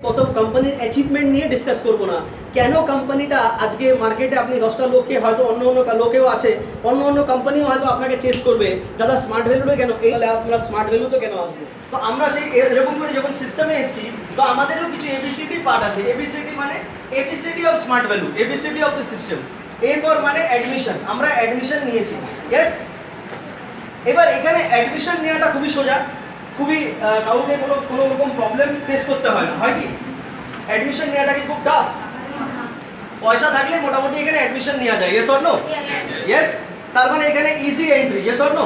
কত কোম্পানির অ্যাচিভমেন্ট নিয়ে ডিসকাস করবো না, কেন কোম্পানিটা আজকে মার্কেটে আপনি 10টা লোককে হয়তো অন্য লোকেও আছে, অন্য কোম্পানিও হয়তো আপনাকে চেস করবে, দাদা স্মার্ট ভ্যালুটা কেন, এই তাহলে আপনার স্মার্ট ভ্যালু তো কেন আসবে। তো আমরা সেই এরকম করে যখন সিস্টেমে এসেছি, তো আমাদেরও কিছু এবিসিডি পার্ট আছে। এবিসিডি মানে ABCD of smart value, ABCD of the system. A for মানে অ্যাডমিশন, আমরা অ্যাডমিশন নিয়েছি। ইয়েস, এবার এখানে অ্যাডমিশন নেওয়াটা খুবই সোজা, খুবই কাউকে কোনো রকম প্রবলেম ফেস করতে হয় না, হয় কি? অ্যাডমিশন নেওয়াটা কি খুব টাফ? পয়সা থাকলে মোটামুটি এখানে অ্যাডমিশন নেওয়া যায়, ইয়েস অর নো? ইয়েস, তার মানে এখানে easy entry, yes or no?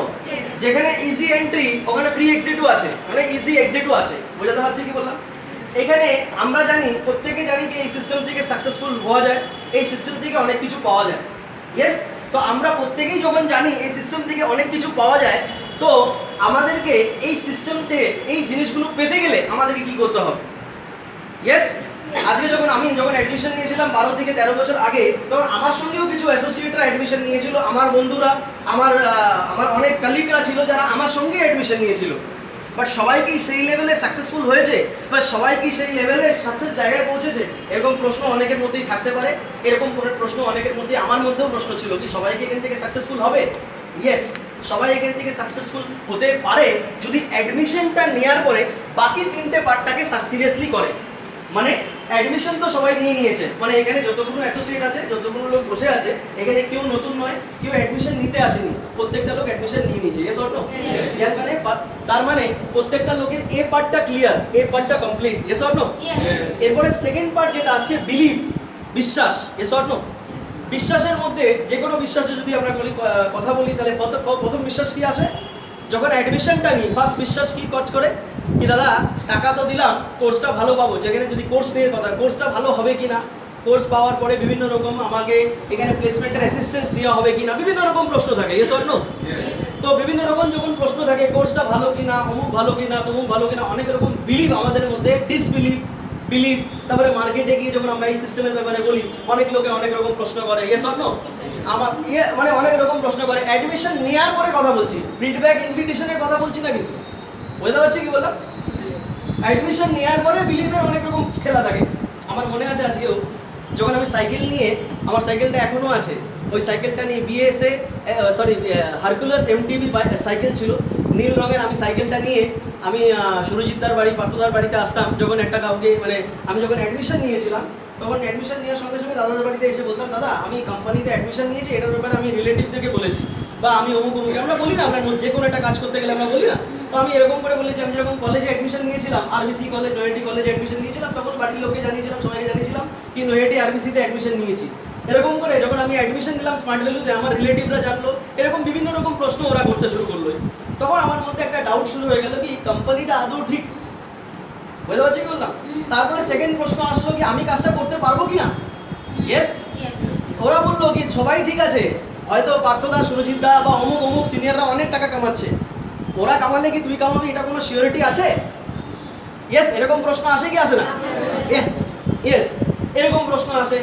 যেখানে ইজি এন্ট্রি ওখানে ফ্রি এক্সিটও আছে, মানে ইজি এক্সিটও আছে। বোঝাতে পারছি কি বললাম? এখানে আমরা জানি, প্রত্যেকে জানি যে এই সিস্টেম থেকে সাকসেসফুল হওয়া যায়, এই সিস্টেম থেকে অনেক কিছু পাওয়া যায়। ইয়েস, তো আমরা প্রত্যেকেই যখন জানি এই সিস্টেম থেকে অনেক কিছু পাওয়া যায়, তো আমাদেরকে এই সিস্টেম থেকে এই জিনিসগুলো পেতে গেলে আমাদেরকে কি করতে হবে? ইয়েস, আজকে আমি যখন অ্যাডমিশন নিয়েছিলাম 12 থেকে 13 বছর আগে, তখন আমার সঙ্গেও কিছু অ্যাসোসিয়েটরা অ্যাডমিশন নিয়েছিল, আমার বন্ধুরা, আমার অনেক কলিগরা ছিল যারা আমার সঙ্গে অ্যাডমিশন নিয়েছিল। বাট সবাই কি সেই লেভেলে সাকসেসফুল হয়েছে, বা সবাই কি সেই লেভেলে সাকসেস জায়গায় পৌঁছেছে? এরকম প্রশ্ন অনেকের মধ্যেই থাকতে পারে। এরকম প্রশ্ন অনেকের মধ্যে, আমার মধ্যেও প্রশ্ন ছিল কি সবাই কি এখান থেকে সাকসেসফুল হবে? ইয়েস, সবাই এখান থেকে সাকসেসফুল হতে পারে যদি অ্যাডমিশনটা নেওয়ার পরে বাকি 3টে পার্টটাকে সিরিয়াসলি করে। মানে অ্যাডমিশন তো সবাই নিয়েছে, মানে এখানে যতগুলো অ্যাসোসিয়েট আছে, যতগুলো লোক বসে আছে, এখানে কেউ নতুন নয়, কেউ অ্যাডমিশন নিতে আসেনি, প্রত্যেকটা লোক অ্যাডমিশন নিয়ে নিয়েছে, ইয়েস অর নো? তার মানে প্রত্যেকটা লোকের এ পার্টটা ক্লিয়ার, এ পার্টটা কমপ্লিট, ইয়েস অর নো? এরপরে সেকেন্ড পার্ট যেটা আসছে বিলিভ, বিশ্বাস, ইয়েস অর নো? বিশ্বাসের মধ্যে যে কোনো বিশ্বাসে যদি আমরা কথা বলি, তাহলে প্রথম বিশ্বাস কি আসে? যখন অ্যাডমিশনটা নিই, ফার্স্ট বিশ্বাস কি কাজ করে কি, দাদা টাকা তো দিলাম, কোর্সটা ভালো পাবো। যেখানে যদি কোর্স নিয়ে কথা, কোর্সটা ভালো হবে কিনা, কোর্স পাওয়ার পরে বিভিন্ন রকম আমাকে এখানে প্লেসমেন্টের অ্যাসিস্ট্যান্স দেওয়া হবে কিনা, বিভিন্ন রকম প্রশ্ন থাকে, ইয়েস অর নো? তো বিভিন্ন রকম যখন প্রশ্ন থাকে, কোর্সটা ভালো কিনা, অমুক ভালো কিনা, তমুক ভালো কিনা, অনেক রকম বিলিভ আমাদের মধ্যে, ডিসবিলিভ, বিলিভ। তারপরে মার্কেটে গিয়ে যখন আমরা এই সিস্টেমের ব্যাপারে বলি, অনেক লোকে অনেক রকম প্রশ্ন করে, ইয়েস অর নো? আমার মানে অনেক রকম প্রশ্ন করে। অ্যাডমিশন নেওয়ার পরে কথা বলছি, ফিডব্যাক ইনভিটেশনের কথা বলছি না, কিন্তু বুঝতে পারছি কি বললাম? অ্যাডমিশন নেওয়ার পরে বিলিভের অনেক রকম খেলা থাকে। আমার মনে আছে আজকেও, যখন আমি সাইকেল নিয়ে, আমার সাইকেলটা এখনও আছে, ওই সাইকেলটা নিয়ে হারকুলাস এমটিবি সাইকেল ছিল, নীল রঙের। আমি সাইকেলটা নিয়ে আমি সুরজিৎদার বাড়ি, পার্থদার বাড়িতে আসতাম, যখন একটা কাউকে মানে আমি যখন অ্যাডমিশন নিয়েছিলাম, তখন অ্যাডমিশন নেওয়ার সঙ্গে সঙ্গে দাদাদের বাড়িতে এসে বলতাম, দাদা আমি কোম্পানিতে অ্যাডমিশন নিয়েছি, এটার ব্যাপারে আমি রিলেটিভদেরকে বলেছি, বা আমি অমুক আমরা বলি না, আমরা যে কোনো একটা কাজ করতে গেলে আমরা বলি না, তো আমি এরকম করে বলেছি, আমি যেরকম কলেজে অ্যাডমিশন নিয়েছিলাম, আরবিসি কলেজ, নৈহাটি কলেজে অ্যাডমিশন নিয়েছিলাম, তখন বাড়ির লোককে জানিয়েছিলাম, সবাইকে জানিয়েছিলাম কি নৈহাটি আরবিসিতে অ্যাডমিশন নিয়েছি। এরকম করে যখন আমি অ্যাডমিশন নিলাম স্মার্ট ভ্যালুতে, আমার রিলেটিভরা জানলো, এরকম বিভিন্ন রকম প্রশ্ন ওরা করতে শুরু করলো। তখন আমার মধ্যে একটা ডাউট শুরু হয়ে গেল কি কোম্পানিটা আদৌ ঠিক, বুঝতে পারছি কি বললাম? তারপরে সেকেন্ড প্রশ্ন আসলো কি আমি কাজটা করতে পারবো কিনা। ইয়েস, ওরা বললো কি সবাই ঠিক আছে, হয়তো পার্থদা, সুরজিৎদা বা অমুক সিনিয়ররা অনেক টাকা কামাচ্ছে, ওরা কামালে কি তুই কামাবি, এটা কোনো সিওরিটি আছে? ইয়েস, এরকম প্রশ্ন আসে কি আসে না? ইয়েস, এরকম প্রশ্ন আসে।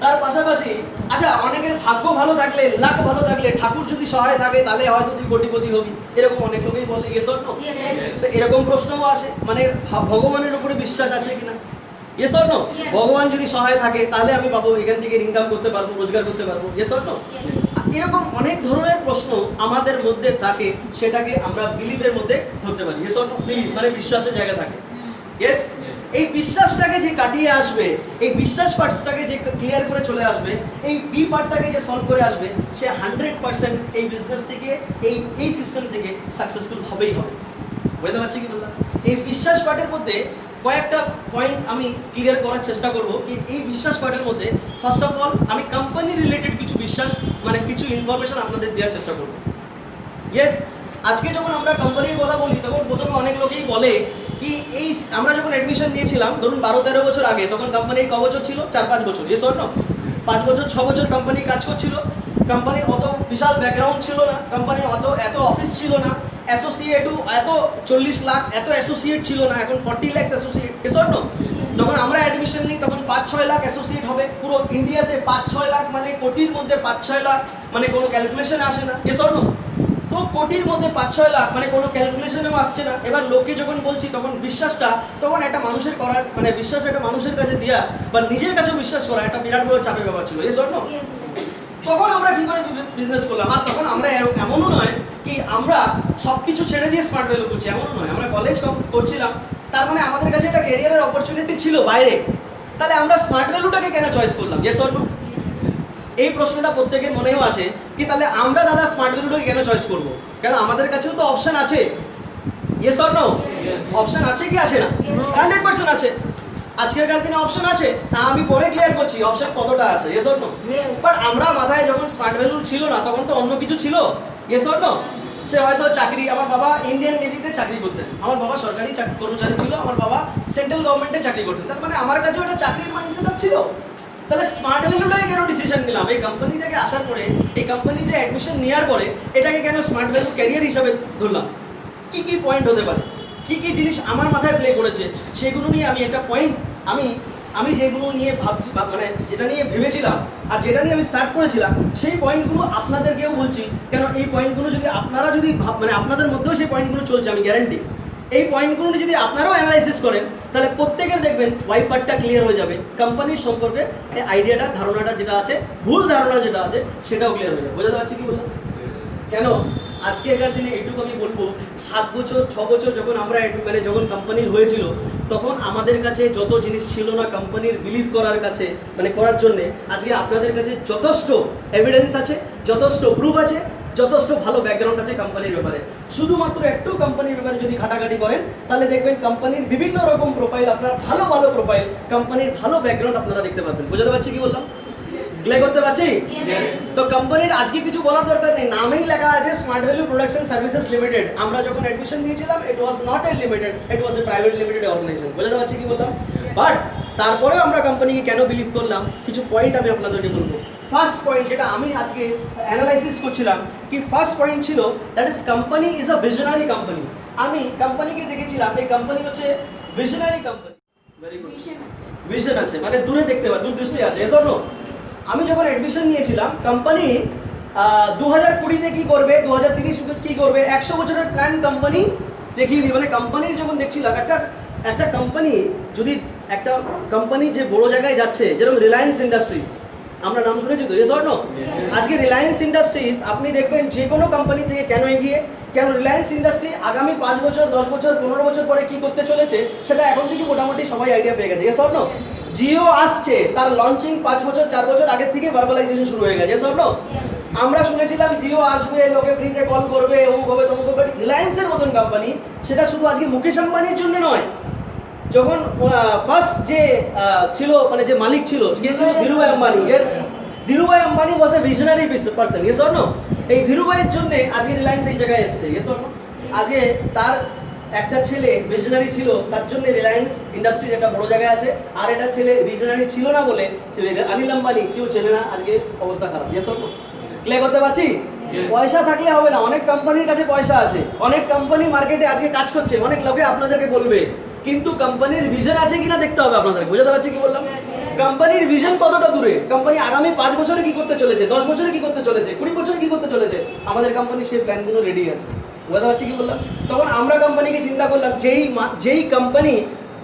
তার পাশাপাশি আচ্ছা, অনেকের ভাগ্য ভালো থাকলে, লাক ভালো থাকলে, ঠাকুর যদি সহায় থাকে, তাহলে হয়তো তুই কোটিপতি হবি, এরকম অনেক লোকেই বলে, ইয়েস অর নো? তো এরকম প্রশ্নও আসে, মানে ভগবানের উপরে বিশ্বাস আছে কিনা, ইয়েস অর নো? ভগবান যদি সহায় থাকে তাহলে আমি পাবো, এখান থেকে ইনকাম করতে পারবো, রোজগার করতে পারবো, ইয়েস অর নো? এরকম অনেক ধরনের প্রশ্ন আমাদের মধ্যে থাকে, সেটাকে আমরা বিলিভের মধ্যে ধরতে পারি, ইয়েস অর নো? বিলিভ মানে বিশ্বাসের জায়গা থাকে। ইয়েস, এই বিশ্বাসটাকে যে কাটিয়ে আসবে, এই বিশ্বাস পার্টটাকে যে ক্লিয়ার করে চলে আসবে, এই বি পার্টটাকে যে সলভ করে আসবে, সে 100% এই বিজনেস থেকে, এই সিস্টেম থেকে সাকসেসফুল হবেই হবে। বুঝতে পারছি কি বললাম? এই বিশ্বাস পার্টের মধ্যে কয়েকটা পয়েন্ট আমি ক্লিয়ার করার চেষ্টা করব কি এই বিশ্বাস পার্টের মধ্যে। ফার্স্ট অফ অল আমি কোম্পানি রিলেটেড কিছু বিশ্বাস, মানে কিছু ইনফরমেশন আপনাদের দেওয়ার চেষ্টা করব। ইয়েস, আজকে যখন আমরা কোম্পানির কথা বলি, তখন প্রথমে অনেক লোকেই বলে কি এই আমরা যখন অ্যাডমিশন নিয়েছিলাম ধরুন 12-13 বছর আগে, তখন কোম্পানির ক বছর ছিল? 4-5 বছর, ইয়েস অর নো? 5 বছর 6 বছর কোম্পানি কাজ করছিল, কোম্পানির অত বিশাল ব্যাকগ্রাউন্ড ছিল না, কোম্পানির এত অফিস ছিল না, অ্যাসোসিয়েটও এত 40 লাখ এত অ্যাসোসিয়েট ছিল না, এখন 40 lakh associate, yes or no? যখন আমরা অ্যাডমিশন নিই তখন 5-6 লাখ অ্যাসোসিয়েট হবে পুরো ইন্ডিয়াতে। 5-6 লাখ মানে কোটির মধ্যে 5-6 লাখ, মানে কোনো ক্যালকুলেশন আসে না, ইয়েস অর নো? তো কোটির মধ্যে 5-6 লাখ মানে কোনো ক্যালকুলেশনেও আসছে না। এবার লোককে যখন বলছি তখন বিশ্বাসটা, তখন একটা মানুষের করার মানে বিশ্বাস একটা মানুষের কাছে দেওয়া বা নিজের কাছেও বিশ্বাস করা একটা বিরাট বড় চাপের ব্যাপার ছিল। এই জন্য তখন আমরা কি করে বিজনেস করলাম। আর তখন আমরা এমনও নয় কি আমরা সব কিছু ছেড়ে দিয়ে স্মার্ট ভ্যালু করছি, এমনও নয়। আমরা কলেজ করছিলাম, তার মানে আমাদের কাছে একটা ক্যারিয়ারের অপরচুনিটি ছিল বাইরে। তাহলে আমরা স্মার্ট ভ্যালুটাকে কেন চয়েস করলাম? Yes or no? এই প্রশ্নটা প্রত্যেকের মনেও আছে কি তাহলে আমরা দাদা স্মার্ট ভ্যালুটাকে কেন চয়েস করব? কেন আমাদের কাছেও তো অপশন আছে। Yes or no? অপশন আছে কি আছে না? 100% আছে। আজকেরকার দিনে অপশন আছে, আমি পরে ক্লিয়ার করছি অপশন কতটা আছে। Yes or no? বাট আমরা মাথায় যখন স্মার্ট ভ্যালু ছিল না তখন তো অন্য কিছু ছিল। Yes or no? সে হয়তো চাকরি, আমার বাবা ইন্ডিয়ান নেভিতে চাকরি করতেন, আমার বাবা সরকারি কর্মচারী ছিল, আমার বাবা সেন্ট্রাল গভর্নমেন্টে চাকরি করতেন, তার মানে আমার কাছে ওটা চাকরির মাইন্ডসেট ছিল। তাহলে স্মার্ট ভ্যালুটাকে কেন ডিসিশন নিলাম? এই কোম্পানি থেকে আসার পরে, এই কোম্পানিতে অ্যাডমিশন নেওয়ার পরে এটাকে কেন স্মার্ট ভ্যালু ক্যারিয়ার হিসাবে ধরলাম? কি কি পয়েন্ট হতে পারে, কি কি জিনিস আমার মাথায় প্লে করেছে, সেগুলো নিয়ে আমি একটা পয়েন্ট আমি যেগুলো নিয়ে ভাবছি মানে যেটা নিয়ে ভেবেছিলাম আর যেটা নিয়ে আমি স্টার্ট করেছিলাম সেই পয়েন্টগুলো আপনাদেরকেও বলছি। কেন এই পয়েন্টগুলো যদি আপনারা যদি মানে আপনাদের মধ্যেও সেই পয়েন্টগুলো চলছে, আমি গ্যারান্টি এই পয়েন্টগুলো যদি আপনারাও অ্যানালাইসিস করেন তাহলে প্রত্যেকের দেখবেন ওয়াইপারটা ক্লিয়ার হয়ে যাবে, কোম্পানির সম্পর্কে আইডিয়াটা ধারণাটা যেটা আছে, ভুল ধারণা যেটা আছে সেটাও ক্লিয়ার হয়ে যাবে। বোঝাতে পারছি কি বললাম? কেন আজকেরকার দিনে এইটুকু আমি বলবো, 7 বছর 6 বছর যখন আমরা মানে যখন কোম্পানির হয়েছিল তখন আমাদের কাছে যত জিনিস ছিল না কোম্পানির বিলিভ করার কাছে মানে করার জন্যে, আজকে আপনাদের কাছে যথেষ্ট এভিডেন্স আছে, যথেষ্ট প্রুফ আছে, যথেষ্ট ভালো ব্যাকগ্রাউন্ড আছে কোম্পানির ব্যাপারে। শুধুমাত্র একটু কোম্পানির ব্যাপারে যদি ঘাটাঘাটি করেন তাহলে দেখবেন কোম্পানির বিভিন্ন রকম প্রোফাইল, আপনার ভালো ভালো প্রোফাইল, কোম্পানির ভালো ব্যাকগ্রাউন্ড আপনারা দেখতে পাবেন। বোঝাতে পারছি কি বললাম? ক্লিয়ার করতে পারছি? তো কোম্পানির আজকে কিছু বলার দরকার নেই, নামেই লেখা আছে smart value products and services limited. আমরা যখন অ্যাডমিশন নিয়েছিলাম it was not a limited, it was a private limited organisation. বোঝাতে পারছি কি বললাম? বাট তারপরেও আমরা কোম্পানিকে কেন বিলিভ করলাম, কিছু পয়েন্ট আমি আপনাদেরকে বলবো। ফার্স্ট পয়েন্ট যেটা আমি আজকে অ্যানালাইসিস করছিলাম কি ফার্স্ট পয়েন্ট ছিল that is company is a visionary company. আমি কোম্পানিকে দেখেছিলাম এই কোম্পানি হচ্ছে visionary company. Very good, vision আছে মানে দূরে দেখতে পারে, দূরদৃষ্টি আছে। Yes or no? আমি যখন অ্যাডমিশন নিয়েছিলাম কোম্পানি 2020-তে কী করবে, 2030 কী করবে, 100 বছরের প্ল্যান কোম্পানি দেখিয়ে দিই। মানে কোম্পানির যখন দেখছিলাম একটা কোম্পানি, যদি একটা কোম্পানি যে বড় জায়গায় যাচ্ছে, যেরকম রিলায়েন্স ইন্ডাস্ট্রিজ, আমরা নাম শুনেছি তো? Yes or no? আজকে রিলায়েন্স ইন্ডাস্ট্রিজ আপনি দেখবেন যে কোনো কোম্পানি থেকে কেন এগিয়ে, কেন রিলায়েন্স ইন্ডাস্ট্রি আগামী 5 বছর 10 বছর 15 বছর পরে কি করতে চলেছে সেটা এখন থেকে মোটামুটি সবাই আইডিয়া পেয়ে গেছে। Yes or no? জিও আসছে, তার লঞ্চিং 5 বছর 4 বছর আগের থেকে ভার্বালাইজেশন শুরু হয়ে গেছে। Yes or no? আমরা শুনেছিলাম জিও আসবে, লোকে ফ্রিতে কল করবে, অমুক হবে তমুক হবে। রিলায়েন্সের মতন কোম্পানি সেটা শুধু আজকে মুকেশ আম্বানির জন্য নয়, যখন ফার্স্ট যে ছিল মানে যে মালিক ছিল সে ছিল Dhirubhai Ambani. Yes, Dhirubhai Ambani was a visionary person. Yes or no? এই ধীরুভাইয়ের জন্য আজকে রিলায়েন্স এই জায়গায় এসছে। Yes or no? আজকে তার একটা ছেলে ভিশনারি ছিল, তার জন্য রিলায়েন্স ইন্ডাস্ট্রির একটা বড় জায়গায় আছে। আর এটা ছেলে ভিশনারি ছিল না বলে অনিল আম্বানি কেউ চেনে না, আজকে অবস্থা খারাপ। Yes or no? ক্লিয়ার করতে পারছি? পয়সা থাকলে হবে না, অনেক কোম্পানির কাছে পয়সা আছে, অনেক কোম্পানি মার্কেটে আজকে কাজ করছে, অনেক লোকে আপনাদেরকে বলবে, কিন্তু কোম্পানির ভিশন আছে কিনা দেখতে হবে আপনাদেরকে। বোঝাতে পারছি কি বললাম? কোম্পানির ভিশন কতটা দূরে, কোম্পানি আগামী 5 বছরে কি করতে চলেছে, 10 বছরে কি করতে চলেছে, 20 বছরে কি করতে চলেছে, আমাদের কোম্পানির সেই প্ল্যানগুলো রেডি আছে। বোঝাতে পারছি কি বললাম? তখন আমরা কোম্পানিকে চিন্তা করলাম, যেই কোম্পানি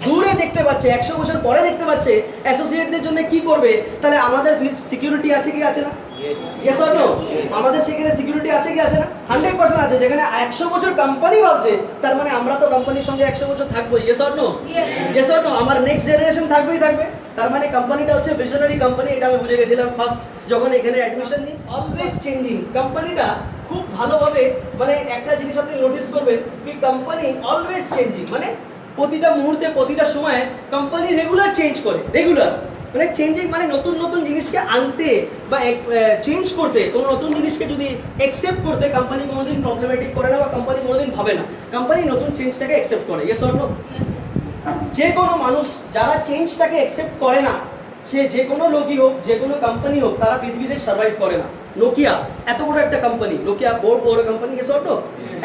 দূরে দেখতে পাচ্ছে, 100 বছর পরে দেখতে পাচ্ছে অ্যাসোসিয়েটদের জন্য কি করবে, তাহলে আমাদের সিকিউরিটি আছে কি আছে না? Yes or no? আমাদের সেখানে সিকিউরিটি আছে কি আছে না? 100% আছে। যেখানে 100 বছর কোম্পানি ভাবছে, তার মানে আমরা তো কোম্পানির সঙ্গে 100 বছর থাকবো। Yes or no? Yes or no? আমার নেক্সট জেনারেশন থাকবেই থাকবে। তার মানে কোম্পানিটা হচ্ছে ভিশনারি কোম্পানি, এটা আমি বুঝে গেছিলাম ফার্স্ট যখন এখানে অ্যাডমিশন নিই। অলওয়েজ চেঞ্জিং কোম্পানিটা খুব ভালোভাবে, মানে একটা জিনিস আপনি নোটিস করবেন কি কোম্পানি অলওয়েজ চেঞ্জিং, মানে প্রতিটা মুহূর্তে প্রতিটা সময় কোম্পানি রেগুলার চেঞ্জ করে। রেগুলার মানে চেঞ্জিং মানে নতুন নতুন জিনিসকে আনতে বা চেঞ্জ করতে, কোনো নতুন জিনিসকে যদি অ্যাকসেপ্ট করতে কোম্পানি কোনোদিন প্রবলেমেটিক করে না বা কোম্পানি কোনোদিন ভাবে না, কোম্পানি নতুন চেঞ্জটাকে অ্যাকসেপ্ট করে। Yes or no? যে কোনো মানুষ যারা চেঞ্জটাকে অ্যাকসেপ্ট করে না, সে যে কোনো লোকই হোক, যে কোনো কোম্পানি হোক, তারা পৃথিবীতে সার্ভাইভ করে না। নোকিয়া এত বড় একটা কোম্পানি, নোকিয়া বড় কোম্পানি। Yes or no?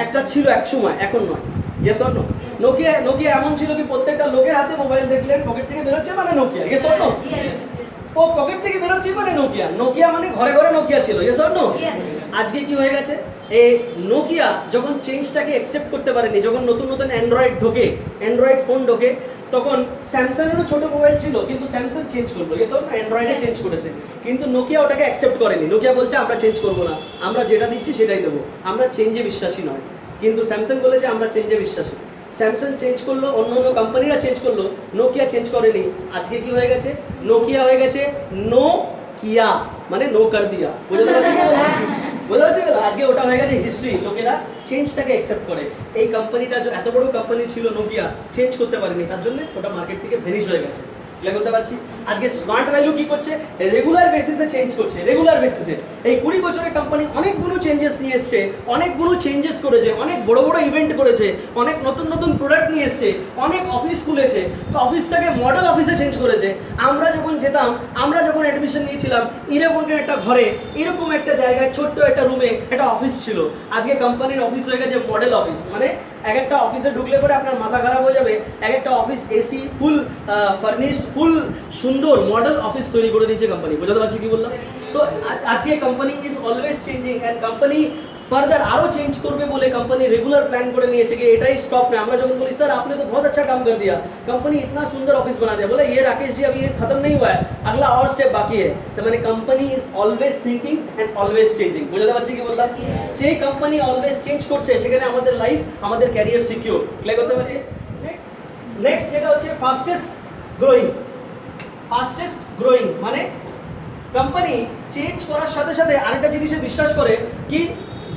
একটা ছিল এক সময়, এখন নয়। Yes or no? নোকিয়া এমন ছিল কি প্রত্যেকটা লোকের হাতে মোবাইল দেখলেন পকেট থেকে বেরোচ্ছে মানে নোকিয়া। Yes or no? ও পকেট থেকে বেরোচ্ছে মানে নোকিয়া, নোকিয়া মানে ঘরে ঘরে নোকিয়া ছিল, ইয়েস অর নো? আজকে কি হয়ে গেছে, এই নোকিয়া যখন চেঞ্জটাকে অ্যাকসেপ্ট করতে পারেনি, যখন নতুন নতুন অ্যান্ড্রয়েড ঢোকে, অ্যান্ড্রয়েড ফোন ঢোকে, তখন স্যামসাংয়েরও ছোট মোবাইল ছিল কিন্তু স্যামসাং চেঞ্জ করলো, ইয়েস অর নো? অ্যান্ড্রয়েডে চেঞ্জ করেছে, কিন্তু নোকিয়া ওটাকে অ্যাকসেপ্ট করেনি। নোকিয়া বলছে আমরা চেঞ্জ করবো না, আমরা যেটা দিচ্ছি সেটাই দেবো, আমরা চেঞ্জে বিশ্বাসী নয়। কিন্তু স্যামসাং বলেছে আমরা চেঞ্জে বিশ্বাসী। স্যামসাং চেঞ্জ করলো, অন্য অন্য কোম্পানিরা চেঞ্জ করলো, নোকিয়া চেঞ্জ করেনি। আজকে কি হয়ে গেছে, নোকিয়া হয়ে গেছে নো কিয়া, মানে নো কর দিয়া। বুঝতে পারছি, বোঝা যাচ্ছে? আজকে ওটা হয়ে গেছে হিস্ট্রি, লোকেরা চেঞ্জটাকে অ্যাকসেপ্ট করে। এই কোম্পানিটা এত বড় কোম্পানি ছিল নোকিয়া, চেঞ্জ করতে পারেনি, তার জন্য ওটা মার্কেট থেকে ভ্যানিশ হয়ে গেছে। ক্লিয়ার করতে পারছি? আজকে স্মার্ট ভ্যালু কি করছে, রেগুলার বেসিসে চেঞ্জ করছে, রেগুলার বেসিসে। এই 20 বছরের কোম্পানি অনেকগুলো চেঞ্জেস নিয়ে এসছে, অনেকগুলো চেঞ্জেস করেছে, অনেক বড় বড় ইভেন্ট করেছে, অনেক নতুন নতুন প্রোডাক্ট নিয়ে এসছে, অনেক অফিস খুলেছে, অফিসটাকে মডেল অফিসে চেঞ্জ করেছে। আমরা যখন যেতাম, আমরা যখন অ্যাডমিশন নিয়েছিলাম, এরকম একটা ঘরে, এরকম একটা জায়গায়, ছোট্ট একটা রুমে একটা অফিস ছিল। আজকে কোম্পানির অফিস হয়ে গেছে মডেল অফিস, মানে এক একটা অফিসে ঢুকলে পরে আপনার মাথা খারাপ হয়ে যাবে। এক একটা অফিস এসি, ফুল ফার্নিশড, ফুল সুন্দর মডেল অফিস তৈরি করে দিয়েছে কোম্পানি। বোঝাতে পারছি কি বললাম? তো আজকে company is always changing, and company further আরও চেঞ্জ করবে বলে কোম্পানি রেগুলার প্ল্যান করে নিয়েছে कि এটাই স্টপ না। আমরা যখন বলি স্যার आपने तो बहुत अच्छा काम कर दिया, कंपनी इतना सुंदर ऑफिस बना दिया, बोले ये राकेश जी अभी ये खत्म नहीं हुआ है, अगला और स्टेप बाकी है। तो मैंने company is always thinking and always changing. বুঝতে পারছি কি বললাম? যে কোম্পানি অলওয়েজ চেঞ্জ করছে সেখানে আমাদের লাইফ, আমাদের ক্যারিয়ার সিকিউর। ক্লিয়ার করতে পারছি? নেক্সট যেটা হচ্ছে ফাস্টেস্ট গ্রোয়িং। ফাস্টেস্ট গ্রোয়িং মানে কোম্পানি চেঞ্জ করার সাথে সাথে আরেকটা জিনিসে বিশ্বাস করে কি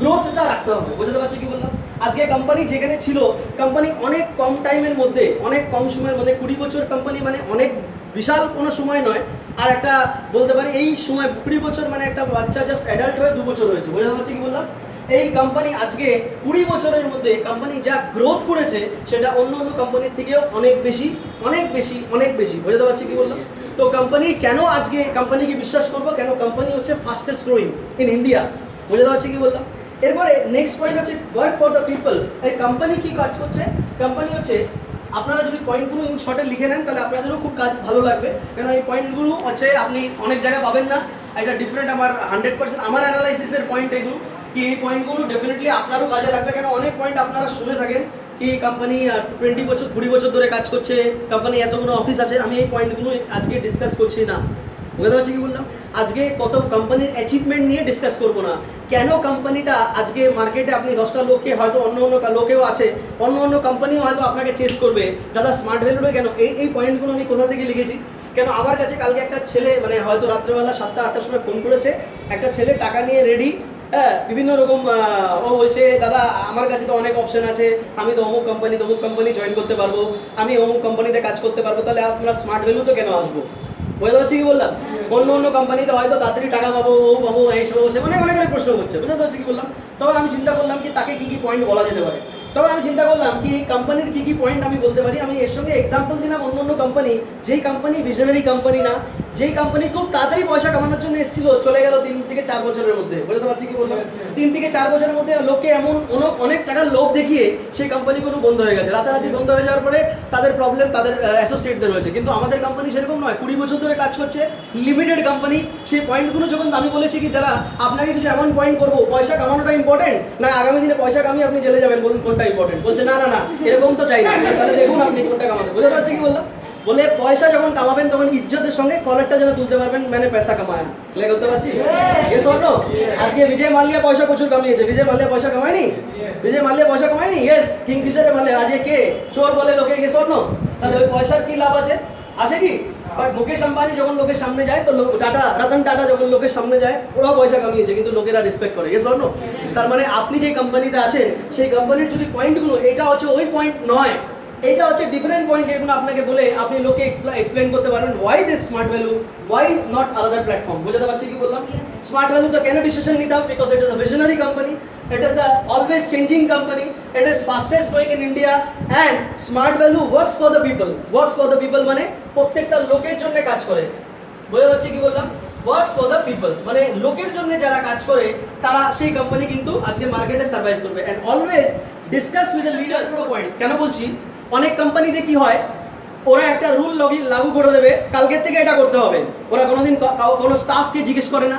গ্রোথটা রাখতে হবে। বুঝতে পারছি কি বললাম? আজকে কোম্পানি যেখানে ছিল, কোম্পানি অনেক কম টাইমের মধ্যে, অনেক কম সময়ের মধ্যে, 20 বছর কোম্পানি মানে অনেক বিশাল কোনো সময় নয়। আর একটা বলতে পারি এই সময় 20 বছর মানে একটা বাচ্চা জাস্ট অ্যাডাল্ট হয়ে 2 বছর হয়েছে। বুঝতে পারছি কি বললাম? এই কোম্পানি আজকে 20 বছরের মধ্যে কোম্পানি যা গ্রোথ করেছে সেটা অন্য অন্য কোম্পানির থেকেও অনেক বেশি, অনেক বেশি, অনেক বেশি। বুঝতে পারছি কি বললাম? তো কোম্পানি কেন আজকে কোম্পানিকে বিশ্বাস করবো, কেন কোম্পানি হচ্ছে ফাস্টেস্ট গ্রোয়িং ইন ইন্ডিয়া। বুঝতে পারছি কি বললাম? এরপরে নেক্সট পয়েন্ট হচ্ছে ওয়ার্ক ফর দ্য পিপল। এই কোম্পানি কি কাজ করছে, কোম্পানি হচ্ছে, আপনারা যদি পয়েন্টগুলো ইন শর্টে লিখে নেন তাহলে আপনাদেরও খুব কাজ ভালো লাগবে, কেন এই পয়েন্টগুলো হচ্ছে আপনি অনেক জায়গায় পাবেন না। এটা ডিফারেন্ট, আমার 100% আমার অ্যানালাইসিসের পয়েন্ট এগুলো, কি এই পয়েন্টগুলো ডেফিনেটলি আপনারও কাজে লাগবে, কেন অনেক পয়েন্ট আপনারা শুনে থাকেন কি কোম্পানি 20 বছর 20 বছর ধরে কাজ করছে, কোম্পানি এতগুলো অফিস আছে। আমি এই পয়েন্টগুলো আজকে ডিসকাস করছি না। বুঝতে পারছি কি বললাম? আজকে কত কোম্পানির অ্যাচিভমেন্ট নিয়ে ডিসকাস করবো না, কেন কোম্পানিটা আজকে মার্কেটে, আপনি 10টা লোককে হয়তো অন্য অন্য লোকেও আছে, অন্য অন্য কোম্পানিও হয়তো আপনাকে চেস করবে, দাদা স্মার্ট ভ্যালুটা কেন, এই পয়েন্টগুলো আমি কোথা থেকে লিখেছি। কেন আমার কাছে কালকে একটা ছেলে, মানে হয়তো রাত্রেবেলা 7টা 8টার সময় ফোন করেছে, একটা ছেলে টাকা নিয়ে রেডি, হ্যাঁ, বিভিন্ন রকম, ও বলছে দাদা আমার কাছে তো অনেক অপশন আছে, আমি তো অমুক কোম্পানি জয়েন করতে পারবো, আমি অমুক কোম্পানিতে কাজ করতে পারবো, তাহলে আপনার স্মার্ট ভ্যালু তো কেন আসবো। বুঝতে পারছি কি বললাম? অন্য অন্য কোম্পানিতে হয়তো তাড়াতাড়ি টাকা পাবো, ও পাবো, এইসব বসে মানে অনেকের প্রশ্ন করছে। বুঝতে পারছি কি বললাম? তখন আমি চিন্তা করলাম কি তাকে কি কি পয়েন্ট বলা যেতে পারে। তখন আমি চিন্তা করলাম কি এই কোম্পানির কি কি পয়েন্ট আমি বলতে পারি। আমি এর সঙ্গে এক্সাম্পল দিলাম অন্য অন্য কোম্পানি, যেই কোম্পানি ভিশনারি কোম্পানি না, যেই কোম্পানি খুব তাড়াতাড়ি পয়সা কামানোর জন্য এসেছিল, চলে গেল 3 থেকে 4 বছরের মধ্যে। বুঝতে পারছি কি বললাম? 3 থেকে 4 বছরের মধ্যে লোককে এমন অনেক টাকার লোভ দেখিয়ে সেই কোম্পানিগুলো বন্ধ হয়ে গেছে। রাতারাতি বন্ধ হয়ে যাওয়ার পরে তাদের প্রবলেম তাদের অ্যাসোসিয়েটদের হয়েছে। কিন্তু আমাদের কোম্পানি সেরকম নয়, 20 বছর ধরে কাজ করছে, লিমিটেড কোম্পানি। সেই পয়েন্টগুলো যখন আমি বলেছি কি দাদা আপনাকে কিছু এমন পয়েন্ট করবো, পয়সা কামানোটা ইম্পর্টেন্ট না আগামী দিনে পয়সা কামিয়ে আপনি জেলে যাবেন, বলুন কোনটা ইম্পর্টেন্ট। বলছে না না না এরকম তো চাই না, তাহলে দেখুন আপনি কোনটা কামাতে। বুঝতে পারছি কি বললাম? বলে পয়সা যখন কামাবেন তখন ইজ্জতের সঙ্গে কলারটা যেন তুলতে পারবেন, মানে পয়সা কামায়া। ক্লিয়ার করতে পারছি? এ স্বর্ণ আজকে বিজয় মাল্যা পয়সা প্রচুর কামিয়েছে। বিজয় মাল্যা পয়সা কামায়নি? বিজয় মাল্যা পয়সা কামায়নি? ইয়েস, কিংফিশারে মালে আজকে কে চোর বলে লোকে, এ স্বর্ণ। তাহলে ওই পয়সার কি লাভ আছে? আছে কি? বাট মুকেশ আম্বানি যখন লোকের সামনে যায়, তো টাটা, রতন টাটা যখন লোকের সামনে যায়, ওরাও পয়সা কামিয়েছে, কিন্তু লোকেরা রেসপেক্ট করে। এ স্বর্ণ। তার মানে আপনি যে কোম্পানিতে আছেন সেই কোম্পানির যদি পয়েন্টগুলো, এটা হচ্ছে ওই পয়েন্ট নয়, এটা হচ্ছে ডিফারেন্ট পয়েন্ট, এগুলো আপনাকে বলে আপনি লোকে এক্সপ্লেন করতে পারবেন why this smart value, why not আলাদার প্ল্যাটফর্ম। বুঝতে পারছি কি বললাম? স্মার্ট ভ্যালু তো কেন ডিসিশন নিতে হবে? Because it is a visionary company, it is a always changing company, it is fastest growing in India, and smart value works for the people মানে প্রত্যেকটা লোকের জন্য কাজ করে। বুঝতে পারছি কি বললাম? works for the people মানে লোকের জন্য যারা কাজ করে তারা, সেই কোম্পানি কিন্তু আজকে মার্কেটে সার্ভাইভ করবে। and always discuss with the leaders. পুরো পয়েন্ট কেন বলছি, অনেক কোম্পানিতে কি হয়, ওরা একটা রুল লাগু করে দেবে, কালকের থেকে এটা করতে হবে। ওরা কোনোদিন কোনো স্টাফকে জিজ্ঞেস করে না,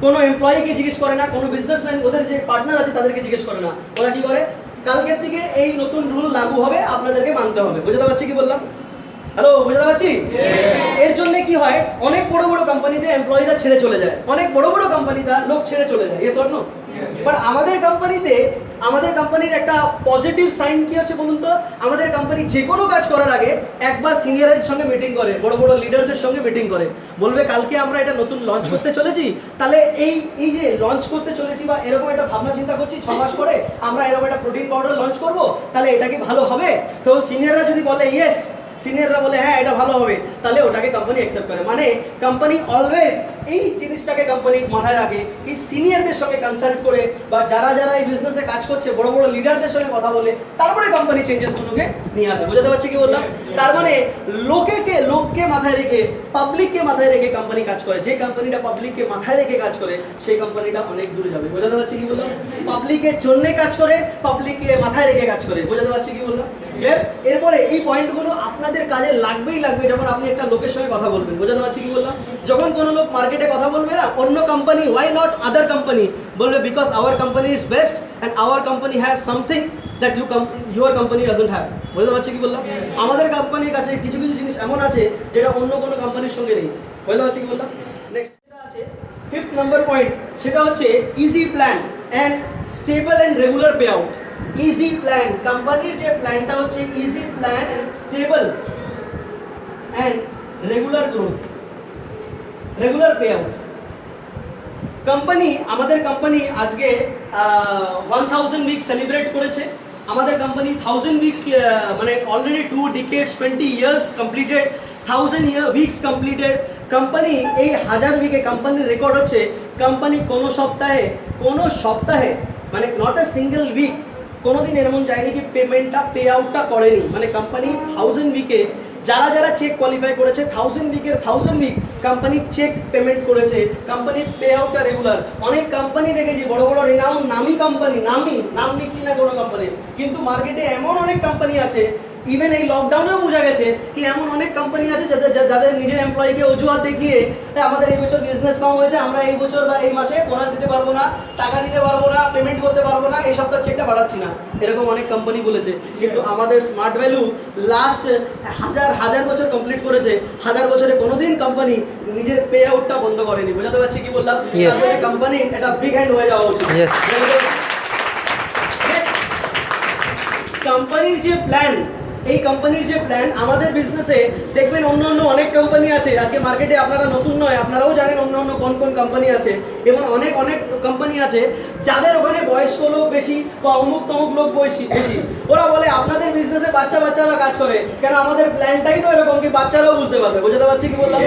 কোনো এমপ্লয়িকে জিজ্ঞেস করে না, কোনো বিজনেসম্যান ওদের যে পার্টনার আছে তাদেরকে জিজ্ঞেস করে না। ওরা কি করে, কালকের থেকে এই নতুন রুল লাগু হবে, আপনাদেরকে মানতে হবে। বুঝতে পারছি কি বললাম? হ্যালো, বুঝতে পারছি? এর জন্য কি হয়, অনেক বড় বড় কোম্পানিতে এমপ্লয়িরা ছেড়ে চলে যায়, অনেক বড় বড় কোম্পানিতে লোক ছেড়ে চলে যায়, এস অর নো? বাট আমাদের কোম্পানির একটা পজিটিভ সাইন কি হচ্ছে বলুন তো, আমাদের কোম্পানি যে কোনো কাজ করার আগে একবার সিনিয়রদের সঙ্গে মিটিং করে, বড় বড় লিডারদের সঙ্গে মিটিং করে, বলবে কালকে আমরা এটা নতুন লঞ্চ করতে চলেছি, তাহলে এই যে লঞ্চ করতে চলেছি বা এরকম একটা ভাবনা চিন্তা করছি 6 মাস পরে আমরা এরকম একটা প্রোটিন পাউডার লঞ্চ করব, তাহলে এটা কি ভালো হবে? তো সিনিয়ররা যদি বলে ইয়েস, সিনিয়ররা বলে হ্যাঁ এটা ভালো হবে, তাহলে ওটাকে কোম্পানি অ্যাকসেপ্ট করে। মানে কোম্পানি অলওয়েজ এই জিনিসটাকে কোম্পানি মাথায় রাখে কি সিনিয়রদের সঙ্গে কনসাল্ট করে বা যারা যারা এই বিজনেসে কাজ করছে বড় বড় লিডারদের সঙ্গে কথা বলে তারপরে কোম্পানি চেঞ্জেসগুলোকে নিয়ে আসে। বুঝতে পারছি কি বললাম? তার মানে লোককে মাথায় রেখে, পাবলিককে মাথায় রেখে কোম্পানি কাজ করে। যে কোম্পানিটা পাবলিককে মাথায় রেখে কাজ করে সেই কোম্পানিটা অনেক দূরে যাবে। বুঝতে পারছি কি বললাম? পাবলিকের জন্য কাজ করে, পাবলিককে মাথায় রেখে কাজ করে। বুঝতে পারছি কি বললাম? এরপরে এই পয়েন্টগুলো আপনাদের কাজে লাগবেই লাগবে যখন আপনি একটা লোকের সঙ্গে কথা বলবেন। বুঝতে পারছি কি বললাম? যখন কোনো লোক মার্কেটে কথা বলবে না, অন্য company, why not other company, বলবে because our company is best and our company has something that your company doesn't have. বুঝতে পারছি কি বললাম? আমাদের কোম্পানির কাছে কিছু কিছু জিনিস এমন আছে যেটা অন্য কোনো কোম্পানির সঙ্গে নেই। বুঝতে পারছি কি বললাম? নেক্সট যেটা আছে 5th নাম্বার পয়েন্ট, সেটা হচ্ছে easy plan and stable and regular pay out. Easy plan, কোম্পানির যে প্ল্যানটা হচ্ছে easy plan, stable and regular growth, regular pay out. আমাদের কোম্পানি আজকে 1000 উইক সেলিব্রেট করেছে। আমাদের কোম্পানি 1000 উইক মানে already 2 decades 20 years completed, 1000 weeks completed। Company এই 1000 উইকে কোম্পানির রেকর্ড হচ্ছে কোম্পানি কোনো সপ্তাহে মানে নট এ সিঙ্গেল উইক কোনোদিন এমন যায়নি কি পে আউটটা করেনি। মানে কোম্পানি 1000 উইকে যারা চেক কোয়ালিফাই করেছে 1000 উইকের 1000 উইক কোম্পানি চেক পেমেন্ট করেছে, কোম্পানির পে আউটটা রেগুলার। অনেক কোম্পানি দেখেছি বড় বড় রিনাউন্ড নামি কোম্পানি, নাম নিচ্ছি না কোনো কোম্পানি, কিন্তু মার্কেটে এমন অনেক কোম্পানি আছে, ইভেন এই লকডাউনেও বোঝা গেছে কি এমন অনেক কোম্পানি আছে যাদের নিজের এমপ্লয়িকে অজুহাত দেখিয়ে আমাদের এই বছর বিজনেস কম হয়েছে, আমরা এই বছর বা এই মাসে বোনাস দিতে পারবো না, টাকা দিতে পারবো না, পেমেন্ট করতে পারবো না, এই সপ্তাহ চেকটা পাঠাচ্ছি না, এরকম অনেক কোম্পানি বলেছে। কিন্তু আমাদের স্মার্ট ভ্যালু লাস্ট হাজার বছর কমপ্লিট করেছে, 1000 বছরে কোনোদিন কোম্পানি নিজের পে আউটটা বন্ধ করেনি। বুঝতে পারছি কি বললাম? কোম্পানি এটা বিগ হ্যান্ড হয়ে যাওয়া উচিত। কোম্পানির যে প্ল্যান, এই কোম্পানির যে প্ল্যান আমাদের বিজনেসে দেখবেন অন্য অনেক কোম্পানি আছে আজকে মার্কেটে, আপনারা নতুন নয়, আপনারাও জানেন অন্য কোন কোম্পানি আছে, এবং অনেক কোম্পানি আছে যাদের ওখানে বয়স্ক লোক বেশি বা অমুক তমুক লোক বেশি। ওরা বলে আপনাদের বিজনেসে বাচ্চারা কাজ করে কেন? আমাদের প্ল্যানটাই তো এরকম কি বাচ্চারাও বুঝতে পারবে। বুঝতে পারছি কি বললাম?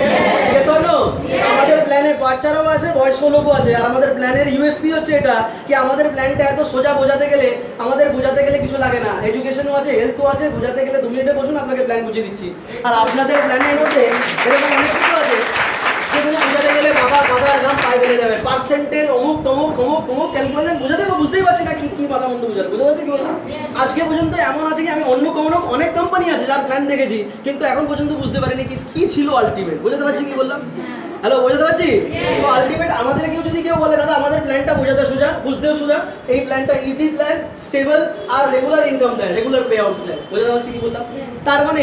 আমাদের প্ল্যানে বাচ্চারাও আছে, বয়স্ক লোকও আছে। আর আমাদের প্ল্যানের ইউএসপি হচ্ছে এটা কি আমাদের প্ল্যানটা এত সোজা বোঝাতে গেলে কিছু লাগে না, এডুকেশনও আছে, হেলথও আছে, বোঝাতে গেলে 2 মিনিটে বসুন আপনাকে প্ল্যান বুঝিয়ে দিচ্ছি। আর আপনাদের প্ল্যানের মধ্যে এরকম অনেক কিছু আছে যেগুলো বোঝাতে গেলে মাথার ঘাম পায়ে ফেলে যাবে, পার্সেন্টেজ অমুক তমুক ক্যালকুলেশন বুঝতেই পারছি না কি মাথা মন্দ বুঝাতে। বুঝতে পারছি কি বললাম? আজকে পর্যন্ত এমন আছে কি আমি অনেক কোম্পানি আছে যার প্ল্যান দেখেছি কিন্তু এখন পর্যন্ত বুঝতে পারিনি কি ছিল আলটিমেট। বুঝতে পারছি কি বললাম? হ্যালো, বুঝতে পারছি? তো আলটিমেট আমাদের কেউ বলে দাদা আমাদের প্ল্যানটা বোঝাতে সোজা, বুঝতেও সোজা, এই প্ল্যানটা ইজি প্ল্যান, স্টেবল আর রেগুলার ইনকাম দেয়, রেগুলার পে আউট দেয়। বুঝতে পারছি কি বললাম? তার মানে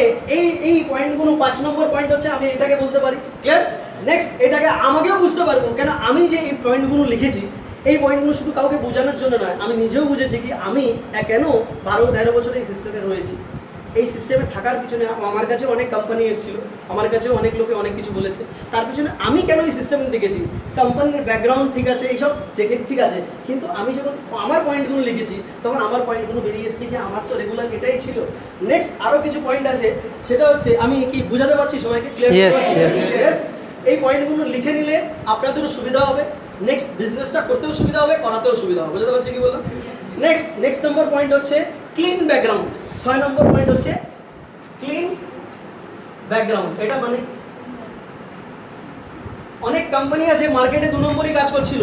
এই পয়েন্টগুলো 5 নম্বর পয়েন্ট হচ্ছে আমি এটাকে বলতে পারি ক্লিয়ার। নেক্সট এটাকে আমাকেও বুঝতে পারবো কেন আমি যে এই পয়েন্টগুলো লিখেছি, এই পয়েন্টগুলো শুধু কাউকে বোঝানোর জন্য নয়, আমি নিজেও বুঝেছি কি আমি কেন 12-13 বছর এই সিস্টেমে রয়েছি। এই সিস্টেমে থাকার পিছনে আমার কাছে অনেক কোম্পানি এসেছিল, আমার কাছেও অনেক লোকে অনেক কিছু বলেছে, তার পিছনে আমি কেন এই সিস্টেমে দেখেছি। কোম্পানির ব্যাকগ্রাউন্ড ঠিক আছে, এইসব দেখে ঠিক আছে, কিন্তু আমি যখন আমার পয়েন্টগুলো লিখেছি তখন আমার পয়েন্টগুলো বেরিয়ে এসেছে যে আমার তো রেগুলার এটাই ছিল। নেক্সট আরও কিছু পয়েন্ট আছে, সেটা হচ্ছে আমি কি বোঝাতে পারছি সবাইকে ক্লিয়ার? এই পয়েন্টগুলো লিখে নিলে আপনাদেরও সুবিধা হবে, নেক্সট বিজনেসটা করতেও সুবিধা হবে, করাতেও সুবিধা হবে। বুঝতে পারছি কি বললাম? নেক্সট নম্বর পয়েন্ট হচ্ছে ক্লিন ব্যাকগ্রাউন্ড। 6 নম্বর পয়েন্ট হচ্ছে ক্লিন ব্যাকগ্রাউন্ড। এটা মানে অনেক কোম্পানি আছে মার্কেটে 2 নম্বরই কাজ করছিল,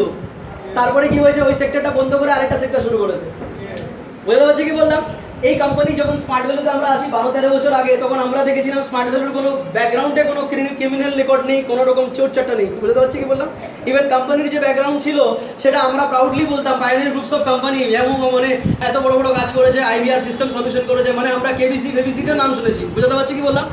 তারপরে কি হয়েছে ওই সেক্টরটা বন্ধ করে আরেকটা সেক্টর শুরু করেছে। বুঝতে পারছি কি বললাম? এই কোম্পানি যখন স্মার্ট ভ্যালুতে আমরা আসি 12-13 বছর আগে, তখন আমরা দেখেছিলাম স্মার্ট ভ্যালুর কোনো ব্যাকগ্রাউন্ডে কোনো ক্রিমিনাল রেকর্ড নেই, কোনো রকম চোরচাট্টা নেই। বুঝতে পারছি কি বললাম? ইভেন কোম্পানির যে ব্যাকগ্রাউন্ড ছিল সেটা আমরা প্রাউডলি বলতাম পায়োনিয়ার গ্রুপস অফ কোম্পানি যেমন মানে এত বড় বড় কাজ করেছে, আইভিআর সিস্টেম সলিউশন করেছে, মানে আমরা কেবিসি ফেবিসিতে নাম শুনেছি। বুঝতে পারছি কি বললাম?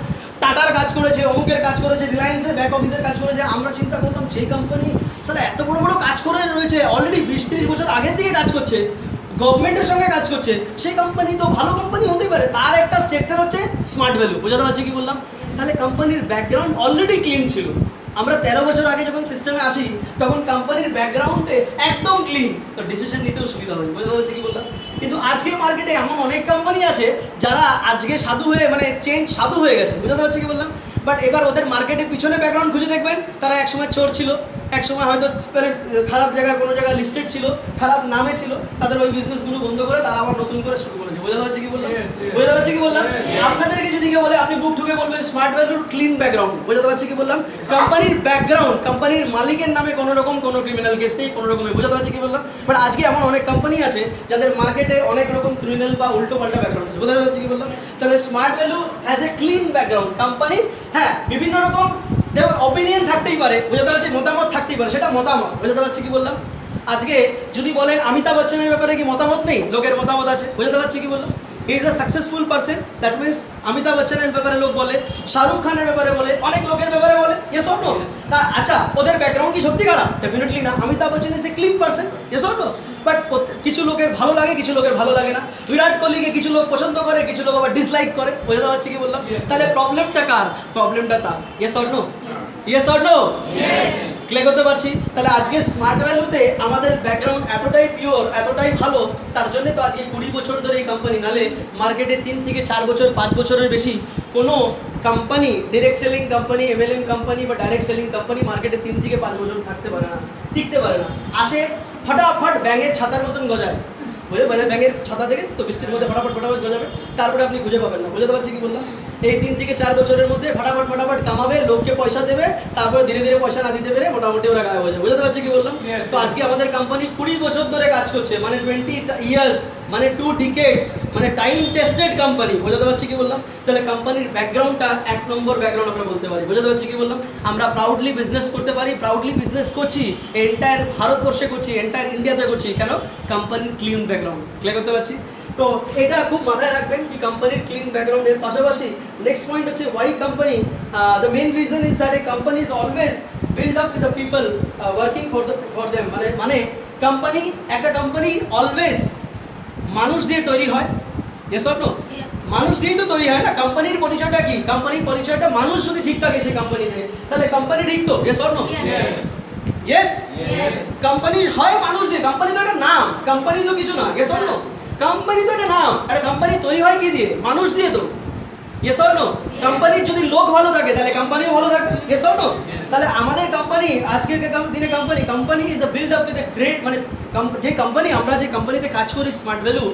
টাটার কাজ করেছে, অমুকের কাজ করেছে, রিলায়েন্সের ব্যাক অফিসের কাজ করেছে। আমরা চিন্তা করলাম যে কোম্পানি সারা এত বড় বড় কাজ করে রয়েছে, অলরেডি 20-30 বছর আগের থেকে কাজ করছে, গভর্নমেন্টের সঙ্গে কাজ করছে, সেই কোম্পানি তো ভালো কোম্পানি হতেই পারে। তার একটা সেক্টর হচ্ছে স্মার্ট ভ্যালু। বুঝতে পারছি কি বললাম? তাহলে কোম্পানির ব্যাকগ্রাউন্ড অলরেডি ক্লিন ছিল। আমরা 13 বছর আগে যখন সিস্টেমে আসি তখন কোম্পানির ব্যাকগ্রাউন্ডে একদম ক্লিন, তো ডিসিশন নিতেও সুবিধা হয়। বুঝতে পারছি কি বললাম? কিন্তু আজকে মার্কেটে এমন অনেক কোম্পানি আছে যারা আজকে সাধু হয়ে মানে সাধু হয়ে গেছে। বুঝতে পারছি কি বললাম? বাট এবার ওদের মার্কেটে পিছনে ব্যাকগ্রাউন্ড খুঁজে দেখবেন, তারা একসময় চোর ছিল, একসময় হয়তো মানে খারাপ জায়গায় কোনো জায়গায় লিস্টেড ছিল, খারাপ নামে ছিল, তাদের ওই বিজনেসগুলো বন্ধ করে তারা আবার নতুন করে শুরু করেছে। বুঝতে পারছি কি বললাম? বুঝতে পারছি কি বললাম? আপনাদেরকে যদি কেউ বলে, আপনি বুক ঢুকে বলবেন স্মার্ট ভ্যালুর ক্লিন ব্যাকগ্রাউন্ড। বুঝতে পারছি কি বললাম? কোম্পানির ব্যাকগ্রাউন্ড, কোম্পানির মালিকের নামে কোনো রকম কোনো ক্রিমিনাল কেস নেই, কোনো রকমের। বুঝতে পারছি কি বললাম? বাট আজকে এমন অনেক কোম্পানি আছে যাদের মার্কেটে অনেক রকম ক্রিমিনাল বা উল্টো পাল্টা ব্যাকগ্রাউন্ড আছে। বুঝতে পারছি কি বললাম? তাহলে smart value has a clean background. Company হ্যাঁ বিভিন্ন রকম অপিনিয়ন থাকতেই পারে, বুঝতে পারছি, মতামত থাকতেই পারে, সেটা মতামত। বুঝতে পারছি কি বললাম? আজকে যদি বলেন অমিতাভ বচ্চনের ব্যাপারে কি মতামত নেই? লোকের মতামত আছে। বুঝতে পারছি কি বললাম? He is a successful person, that means Amitabh বচ্চনের ব্যাপারে লোক বলে, শাহরুখ খানের ব্যাপারে বলে, অনেক লোকের ব্যাপারে বলে। Yes or no? তা আচ্ছা, ওদের ব্যাকগ্রাউন্ড কি সত্যি খারাপ? ডেফিনেটলি না। Amitabh Bachchan is a clean person. Yes or no? But কিছু লোকের ভালো লাগে, কিছু লোকের ভালো লাগে না। বিরাট কোহলিকে কিছু লোক পছন্দ করে, কিছু লোক আবার ডিসলাইক করে। বুঝতে পারছি কি বললাম? তাহলে প্রবলেমটা কার? প্রবলেমটা তার। Yes or no? Yes or no? Clear করতে পারছি? তাহলে আজকে স্মার্ট ভ্যালুতে আমাদের ব্যাকগ্রাউন্ড এতটাই পিওর, এতটাই ভালো, তার জন্য তো আজকে 20 বছর ধরে এই কোম্পানি, নালে মার্কেটে 3 থেকে 4 বছর 5 বছরের বেশি কোনো company, direct selling company, MLM company বা ডাইরেক্ট সেলিং কোম্পানি মার্কেটে 3 থেকে 5 বছর থাকতে পারে না, টিকতে পারে না। আসে ফটাফট ব্যাঙের ছাতার মতন গজায়, বুঝে ব্যাঙের ছাতা থেকে তো বৃষ্টির মধ্যে ফটাফট গজাবে, তারপরে আপনি খুঁজে পাবেন না। বুঝতে পারছি কি বললাম? এই 3 থেকে 4 বছরের মধ্যে ফটাফট কামাবে, লোককে পয়সা দেবে, তারপরে ধীরে ধীরে পয়সা না দিতে পেরে মোটামুটি ওরা গায়েব হয়ে যাবে। বুঝতে পারছি কি বললাম? তো আজকে আমাদের কোম্পানি 20 বছর ধরে কাজ করছে, মানে 20 ইয়ার্স, মানে 2 ডিকেডস, মানে টাইম টেস্টেড কোম্পানি। বুঝতে পারছি কি বললাম? তাহলে কোম্পানির ব্যাকগ্রাউন্ডটা 1 নম্বর ব্যাকগ্রাউন্ড আমরা বলতে পারি। বুঝতে পারছি কি বললাম? আমরা প্রাউডলি বিজনেস করতে পারি, প্রাউডলি বিজনেস করছি, এন্টায়ার ভারতবর্ষে করছি, এন্টায়ার ইন্ডিয়াতে করছি। কেন? কোম্পানির ক্লিন ব্যাকগ্রাউন্ড। ক্লিয়ার করতে পারছি? তো এটা খুব মাথায় রাখবেন কি কোম্পানির ক্লিন ব্যাকগ্রাউন্ডের পাশাপাশি নেক্সট পয়েন্ট হচ্ছে why company, the main reason is that a company is always build up with the people working for them. মানে কোম্পানি, একটা কোম্পানি অলওয়েজ মানুষ দিয়ে তৈরি হয়। Yes or no? মানুষ দিয়েই তো তৈরি হয় না। কোম্পানির পরিচয়টা কি? কোম্পানির পরিচয়টা মানুষ যদি ঠিক থাকে সেই কোম্পানিতে, তাহলে কোম্পানি ঠিক তো? Yes or no? Yes. Company হয় মানুষ দিয়ে, কোম্পানি তো একটা নাম, কোম্পানি তো কিছু না। Yes or no? কোম্পানি তো একটা নাম, একটা কোম্পানি তৈরি হয় কি দিয়ে? মানুষ দিয়ে তো। Yes or no? কোম্পানির যদি লোক ভালো থাকে তাহলে কোম্পানিও ভালো থাকবে। Yes or no? তাহলে আমাদের কোম্পানি আজকের দিনে company is a build up with a great, মানে যে কোম্পানি, আমরা যে কোম্পানিতে কাজ করি স্মার্ট ভ্যালু,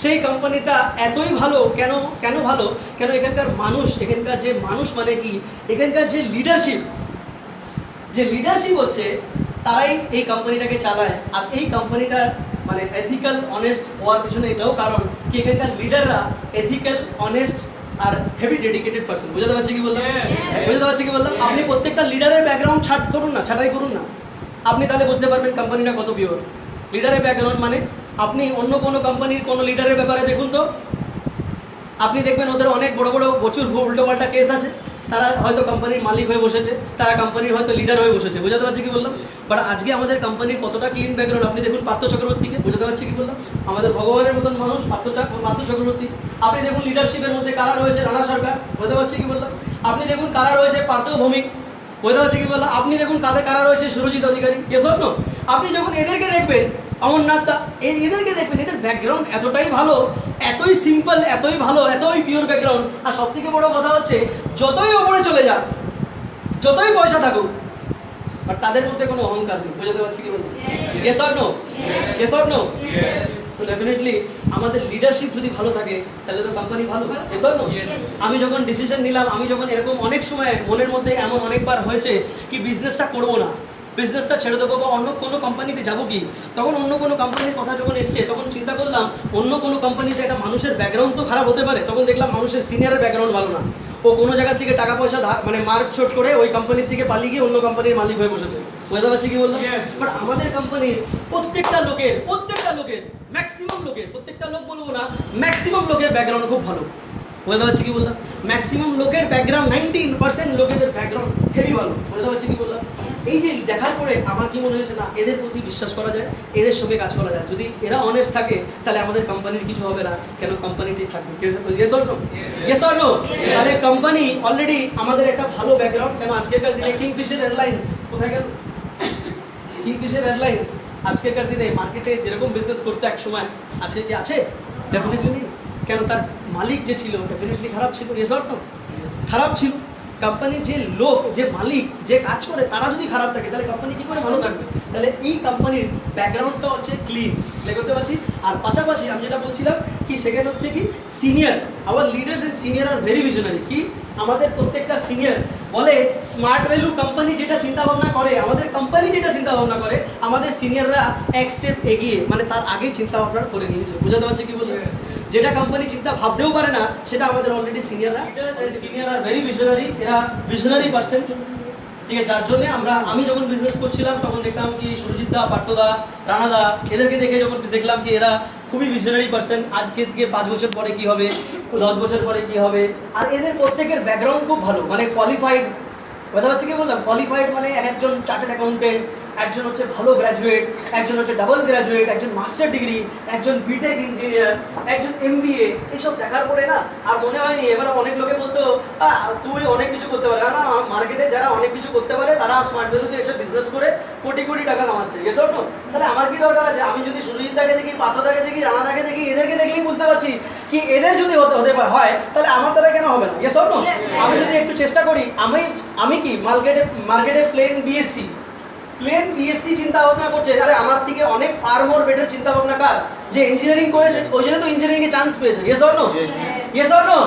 সেই কোম্পানিটা এতই ভালো। কেন ভালো? কেন এখানকার মানুষ, এখানকার যে মানুষ মানে কি, এখানকার যে লিডারশিপ হচ্ছে, তারাই এই কোম্পানিটাকে চালায়। আর এই কোম্পানিটা মানে এথিক্যাল অনেস্ট হওয়ার পিছনে এটাও কারণ কি এখানকার লিডাররা এথিক্যাল অনেস্ট আর হেভি ডেডিকেটেড পারসন। বুঝতে পারছি কি বললাম? বুঝতে পারছি কি বললাম? আপনি প্রত্যেকটা লিডারের ব্যাকগ্রাউন্ড ছাঁটাই করুন না, আপনি তাহলে বুঝতে পারবেন কোম্পানিটা কত পিওর। লিডারের ব্যাকগ্রাউন্ড মানে আপনি অন্য কোনো কোম্পানির কোনো লিডারের ব্যাপারে দেখুন তো, আপনি দেখবেন ওদের অনেক বড় প্রচুর উল্টোপাল্টা কেস আছে। তারা হয়তো কোম্পানির মালিক হয়ে বসেছে, তারা কোম্পানির হয়তো লিডার হয়ে বসেছে। বুঝতে পারছি কি বললাম? বাট আজকে আমাদের কোম্পানির কতটা ক্লিন ব্যাকগ্রাউন্ড আপনি দেখুন পার্থ চক্রবর্তীকে। বুঝতে পারছি কি বললাম? আমাদের ভগবানের মতন মানুষ পার্থ চক্রবর্তী। আপনি দেখুন লিডারশিপের মধ্যে কারা রয়েছে? রানা সরকার। বুঝতে পারছি কি বললাম? আপনি দেখুন কারা রয়েছে? পার্থ ভৌমিক। বুঝতে পারছি কি বললাম? আপনি দেখুন কারা রয়েছে? Surajit Adhikari. Yes or no? আপনি যখন এদেরকে দেখবেন, অমরনাথ দা, এদেরকে দেখবেন, এদের ব্যাকগ্রাউন্ড এতটাই ভালো, এতই সিম্পল, এতই ভালো, এতই পিওর ব্যাকগ্রাউন্ড। আর সব থেকে বড় কথা হচ্ছে যতই ওপরে চলে যাক, যতই পয়সা থাকুক, বাট তাদের মধ্যে কোনো অহংকার নেই। বুঝতে পারছি কি বলবো? Yes or no? Yes or no? তো ডেফিনেটলি আমাদের লিডারশিপ যদি ভালো থাকে তাহলে তো কোম্পানি ভালো। Yes or no? আমি যখন ডিসিশন নিলাম, আমি যখন এরকম অনেক সময় মনের মধ্যে এমন অনেকবার হয়েছে কি বিজনেসটা করবো না, বিজনেসটা ছেড়ে দেবো বা অন্য কোনো কোম্পানিতে যাবো কি, তখন অন্য কোনো কোম্পানির কথা যখন এসছে তখন চিন্তা করলাম অন্য কোনো কোম্পানিতে একটা মানুষের ব্যাকগ্রাউন্ড তো খারাপ হতে পারে। তখন দেখলাম মানুষের সিনিয়রের ব্যাকগ্রাউন্ড ভালো না, ও কোনো জায়গা থেকে টাকা পয়সা মানে মার্কশট করে ওই কোম্পানির থেকে পালিয়ে গিয়ে অন্য কোম্পানির মালিক হয়ে বসেছে। বুঝতে পারছি কি বললাম? বাট আমাদের কোম্পানির প্রত্যেকটা লোকের ম্যাক্সিমাম লোকের, প্রত্যেকটা লোক বলবো না, ম্যাক্সিমাম লোকের ব্যাকগ্রাউন্ড খুব ভালো। বুঝতে পারছি কি বললাম? ম্যাক্সিমাম লোকের ব্যাকগ্রাউন্ড 90% লোকেদের ব্যাকগ্রাউন্ড হেভি ভালো। বুঝতে পারছি কি বললাম? এই যে দেখার পরে আমার কি মনে হয়েছে, না এদের প্রতি বিশ্বাস করা যায়, এদের সঙ্গে কাজ করা যায়। যদি এরা অনেস্ট থাকে তাহলে আমাদের কোম্পানির কিছু হবে না, কেন কোম্পানিটি থাকবে। Yes or no? Yes or no? তাহলে কোম্পানি অলরেডি আমাদের একটা ভালো ব্যাকগ্রাউন্ড। কেন আজকেরকার দিনে কিংফিশার এয়ারলাইন্স কোথায় গেল? কিংফিশার এয়ারলাইন্স আজকেরকার দিনে মার্কেটে যেরকম বিজনেস করতে এক সময়, আজকে কি আছে? ডেফিনেটলি নেই। কেন? তার মালিক যে ছিল ডেফিনেটলি খারাপ ছিল। Yes or no? খারাপ ছিল। কোম্পানির যে লোক, যে মালিক, যে কাজ করে তারা যদি খারাপ থাকে তাহলে কোম্পানি কী করে ভালো থাকবে? তাহলে এই কোম্পানির ব্যাকগ্রাউন্ডটা হচ্ছে ক্লিন, করতে পারছি। আর পাশাপাশি আমি যেটা বলছিলাম কি, সেকেন্ড হচ্ছে কি, senior, our leaders and senior are very visionary. কি আমাদের প্রত্যেকটা সিনিয়র বলে স্মার্ট ভ্যালু কোম্পানি যেটা চিন্তা ভাবনা করে, আমাদের কোম্পানি যেটা চিন্তা ভাবনা করে, আমাদের সিনিয়ররা এক স্টেপ এগিয়ে, মানে তার আগেই চিন্তা ভাবনা করে নিয়েছে। বুঝাতে পারছি কি বলে? যেটা কোম্পানি চিন্তা ভাবতেও পারে না সেটা আমাদের অলরেডি সিনিয়ররা, সিনিয়র আর ভেরি ভিশনারি, এরা ভিশনারি পার্সন। ঠিক আছে, যার জন্য আমি যখন বিজনেস করছিলাম তখন দেখলাম কি সুরজিৎ দা, পার্থদা, রানাদা, এদেরকে দেখে যখন দেখলাম কি এরা খুবই ভিশনারি পার্সন। আজকে থেকে 5 বছর পরে কি হবে, 10 বছর পরে কি হবে। আর এদের প্রত্যেকের ব্যাকগ্রাউন্ড খুব ভালো, মানে কোয়ালিফাইড। কথা হচ্ছে কি বললাম, কোয়ালিফাইড মানে একজন চার্টার্ড অ্যাকাউন্টেন্ট, একজন হচ্ছে ভালো গ্র্যাজুয়েট, একজন হচ্ছে ডাবল গ্র্যাজুয়েট, একজন মাস্টার ডিগ্রি, একজন বিটেক ইঞ্জিনিয়ার, একজন MBA। এইসব দেখার পরে না আর মনে হয়নি। এবার অনেক লোকে বলতো তুই অনেক কিছু করতে পারে না, মার্কেটে যারা অনেক কিছু করতে পারে তারা স্মার্ট ভ্যালুতে এসে বিজনেস করে কোটি কোটি টাকা কামাচ্ছে। এসব তো তাহলে আমার কি দরকার আছে? আমি যদি সুরজিৎদাকে দেখি, পার্থদাকে দেখি, রানাদাকে দেখি, এদেরকে দেখলেই বুঝতে পারছি কি এদের যদি হতে হয় তাহলে আমার দ্বারা কেন হবে না? এসব তো আমি যদি একটু চেষ্টা করি, আমি কি মার্কেটে প্লেন বিএসসি চিন্তা ভাবনা করছে, আরে আমার থেকে অনেক ফার মোর বেটার চিন্তা ভাবনা কার? যে ইঞ্জিনিয়ারিং করেছে, ওই জন্য তো ইঞ্জিনিয়ারিং এ চান্স পেয়েছে। Yes or no? Yes or no?